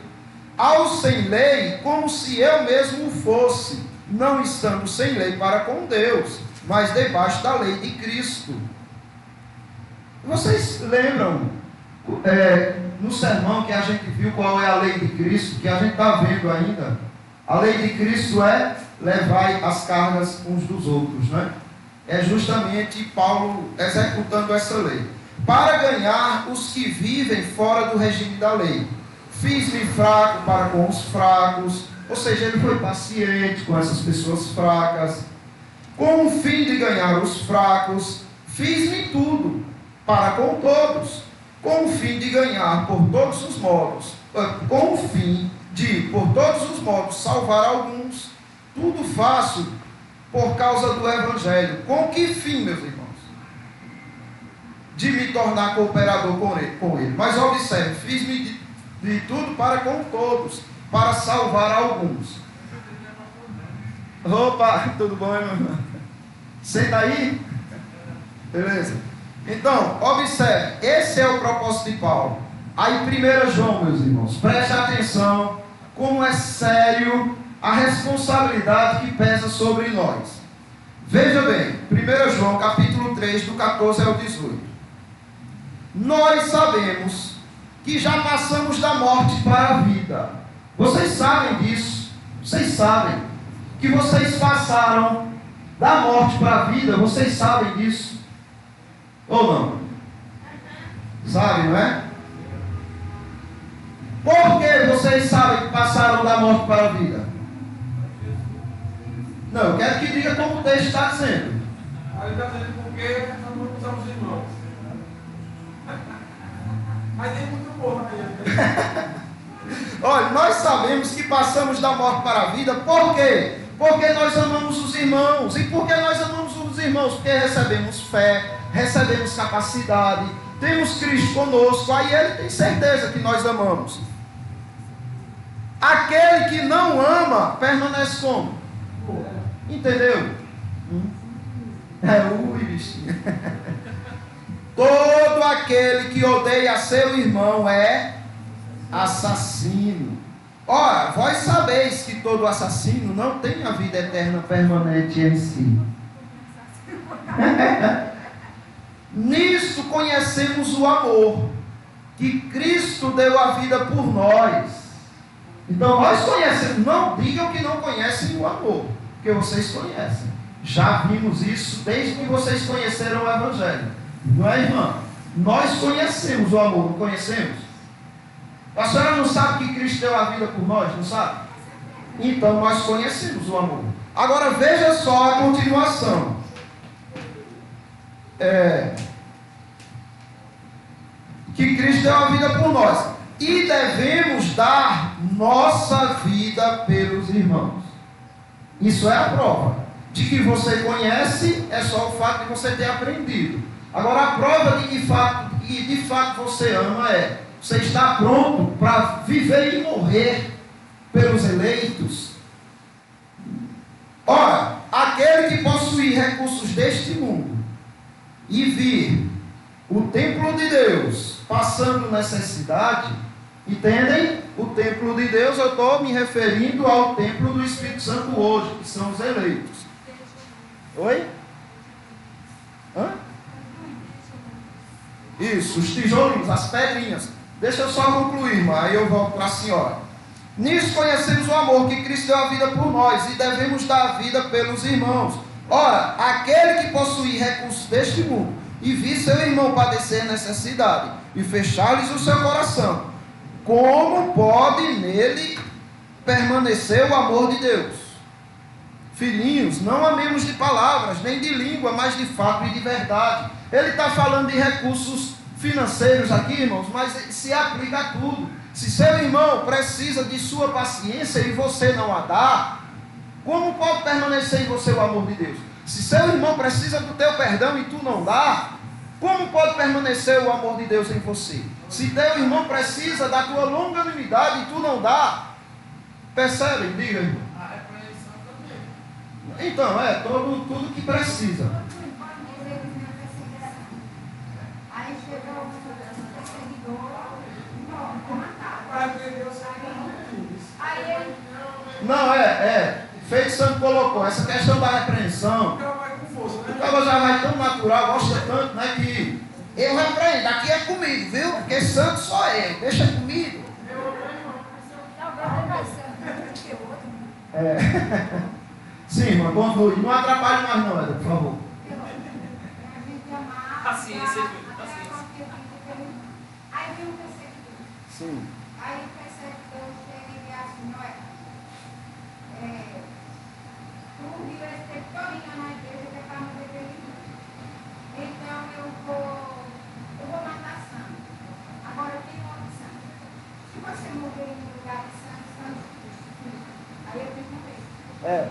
Aos sem lei, como se eu mesmo fosse, não estando sem lei para com Deus, mas debaixo da lei de Cristo. Vocês lembram no sermão que a gente viu qual é a lei de Cristo, que a gente está vendo ainda? A lei de Cristo é levai as cargas uns dos outros, né? É justamente Paulo executando essa lei. Para ganhar os que vivem fora do regime da lei. Fiz-me fraco para com os fracos, ou seja, ele foi paciente com essas pessoas fracas. Com o fim de ganhar os fracos, fiz-me tudo para com todos, com o fim de ganhar por todos os modos, com o fim de, por todos os modos, salvar alguns. Tudo faço por causa do Evangelho. Com que fim, meus irmãos? de me tornar cooperador com ele. Mas observe, fiz-me de tudo para com todos, para salvar alguns. Opa, tudo bom, irmão? Senta aí. Beleza? Então, observe, esse é o propósito de Paulo. Aí 1 João, meus irmãos, preste atenção como é sério a responsabilidade que pesa sobre nós. Veja bem, 1 João capítulo 3, do 14 ao 18. Nós sabemos que já passamos da morte para a vida. Vocês sabem disso? Vocês sabem que vocês passaram da morte para a vida? Vocês sabem disso? Ou não? Sabem, não é? Por que vocês sabem que passaram da morte para a vida? Não, eu quero que diga como o texto está dizendo. Aí está dizendo porque nós não somos irmãos. Mas tem muito bom aí. Olha, nós sabemos que passamos da morte para a vida. Por quê? Porque nós amamos os irmãos. E por que nós amamos os irmãos? Porque recebemos fé, recebemos capacidade, temos Cristo conosco. Aí ele tem certeza que nós amamos. Aquele que não ama permanece como? Entendeu? Ui, bichinho. Todo aquele que odeia seu irmão é assassino. Ora, vós sabeis que todo assassino não tem a vida eterna permanente em si. Nisto conhecemos o amor, que Cristo deu a vida por nós. Então nós conhecemos, não digam que não conhecem o amor, porque vocês conhecem. Já vimos isso desde que vocês conheceram o Evangelho. Não é, irmã? Nós conhecemos o amor, não conhecemos? A senhora não sabe que Cristo deu a vida por nós, não sabe? Então nós conhecemos o amor. Agora veja só a continuação. Que Cristo deu a vida por nós. E devemos dar nossa vida pelos irmãos. Isso é a prova de que você conhece, é só o fato de você ter aprendido. Agora a prova de que de fato você ama é: você está pronto para viver e morrer pelos eleitos? Ora, aquele que possuir recursos deste mundo e vir o templo de Deus passando necessidade, entendem? O templo de Deus, eu estou me referindo ao templo do Espírito Santo hoje, que são os eleitos. Oi? Hã? Isso, os tijolinhos, as pedrinhas. Deixa eu só concluir, irmã, aí eu volto para a senhora. Nisso conhecemos o amor, que Cristo deu a vida por nós, e devemos dar a vida pelos irmãos. Ora, aquele que possuir recursos deste mundo, e vir seu irmão padecer necessidade, e fechar-lhes o seu coração, como pode nele permanecer o amor de Deus? Filhinhos, não amemos de palavras, nem de língua, mas de fato e de verdade. Ele está falando de recursos financeiros aqui, irmãos, mas se aplica a tudo. Se seu irmão precisa de sua paciência e você não a dá, como pode permanecer em você o amor de Deus? Se seu irmão precisa do teu perdão e tu não dá, como pode permanecer o amor de Deus em você? Se teu irmão precisa da tua longanimidade e tu não dá, percebem? Diga, irmão. Então, tudo que precisa. Aí chegou o perseguidor, aí ele... Não, feito Santo colocou, essa questão da repreensão, o cara já vai tão natural, gosta tanto, né, que eu repreendo, aqui é comigo, viu? Porque santo só eu, deixa comigo. Sim, irmã, conclui. Não atrapalhe mais não, Eda, por favor. Paciência, Aí vem um perseguidor. Sim. Aí o perseguidor chega e diz assim: olha, tu viu esse tempo todinho na igreja que é para não beber ninguém. Então eu vou matar santo. Agora eu tenho uma opção. Se você morrer no lugar de santo, aí eu tenho que morrer.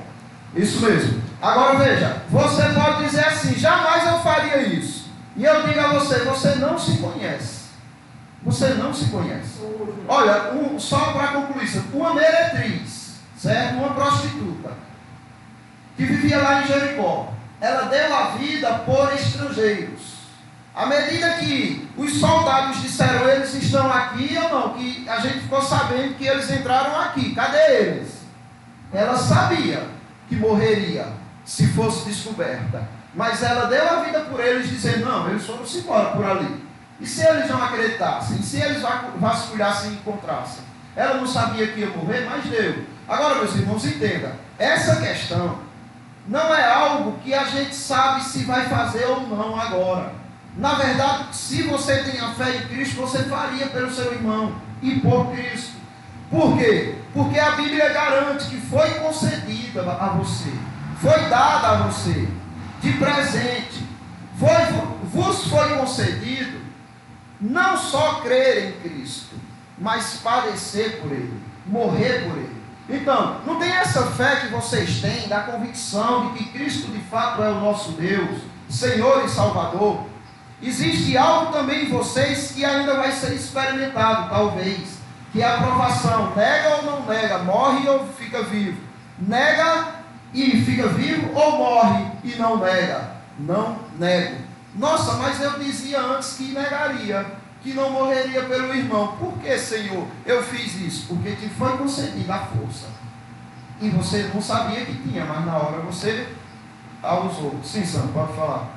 Isso mesmo. Agora veja, você pode dizer assim: jamais eu faria isso. E eu digo a você, você não se conhece. Você não se conhece. Olha, só para concluir isso, uma meretriz, certo? Uma prostituta, que vivia lá em Jericó, ela deu a vida por estrangeiros. À medida que os soldados disseram, eles estão aqui ou não, que a gente ficou sabendo que eles entraram aqui, cadê eles? Ela sabia que morreria se fosse descoberta, mas ela deu a vida por eles, dizendo, não, eles foram-se embora por ali. E se eles não acreditassem? E se eles vasculhassem e encontrassem? Ela não sabia que ia morrer, mas deu. Agora, meus irmãos, entenda, essa questão não é algo que a gente sabe se vai fazer ou não agora. Na verdade, se você tem a fé em Cristo, você faria pelo seu irmão e por Cristo. Por quê? Porque a Bíblia garante que foi concedida a você, foi dada a você, de presente, vos foi concedido não só crer em Cristo, mas padecer por Ele, morrer por Ele. Então, não tem essa fé que vocês têm, da convicção de que Cristo de fato é o nosso Deus, Senhor e Salvador. Existe algo também em vocês que ainda vai ser experimentado, talvez, que é a aprovação. Nega ou não nega, morre ou fica vivo. Nega e fica vivo ou morre e não nega. Não nego. Nossa, mas eu dizia antes que negaria, que não morreria pelo irmão. Por que, Senhor, eu fiz isso? Porque te foi concedida a força. E você não sabia que tinha, mas na hora você a usou. Sim, Sam, pode falar.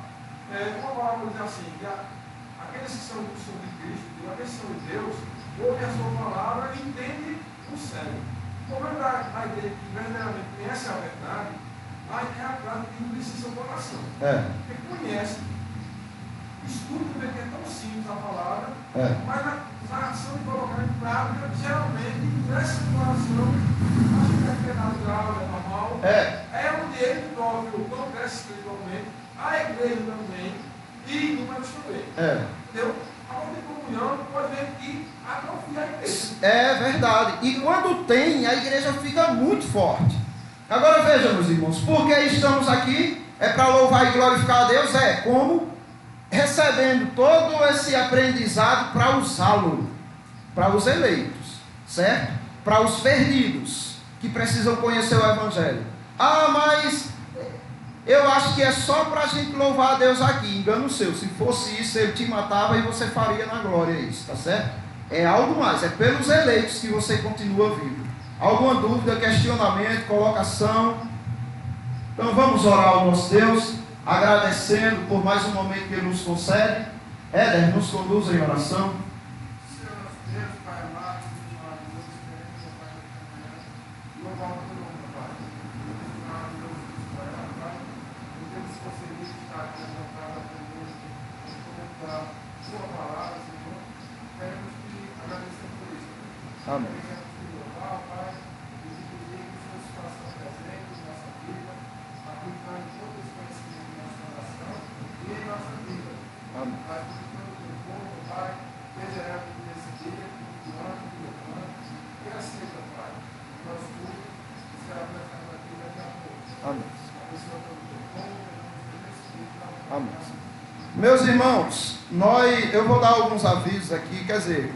Uma palavra diz assim, que aqueles que são de Cristo, aqueles que são de Deus, ouvem a sua palavra e entendem o céu. Como é a ideia que verdadeiramente conhece a verdade, aí é a prática que endurece seu coração. Porque conhece, estuda, vê que é tão simples a palavra, mas na ação de colocar em prática, geralmente endurece o coração, acha que é pecado grave, é normal. É onde ele próprio não cresce espiritualmente, a igreja também, e números também. Entendeu? A outra comunhão pode ver que atrofia a igreja. É verdade. E quando tem, a igreja fica muito forte. Agora veja, meus irmãos, por que estamos aqui? É para louvar e glorificar a Deus? Como? Recebendo todo esse aprendizado para usá-lo, para os eleitos, certo? Para os perdidos, que precisam conhecer o Evangelho. Mas eu acho que é só para a gente louvar a Deus aqui. Engano seu, se fosse isso, ele te matava e você faria na glória isso, tá certo? É algo mais, é pelos eleitos que você continua vivo. Alguma dúvida, questionamento, colocação? Então vamos orar ao nosso Deus, agradecendo por mais um momento que Ele nos concede. Éder, nos conduz em oração. Senhor nosso Deus, Pai amado, maravilhoso, queremos, Pai, louvar o teu nome, Pai. Maravilhoso, Pai, o Deus concedido está aqui levantado a Deus, comentar sua palavra, Senhor. Queremos te agradecer por isso. Amém. Amém. Meus irmãos, eu vou dar alguns avisos aqui, quer dizer,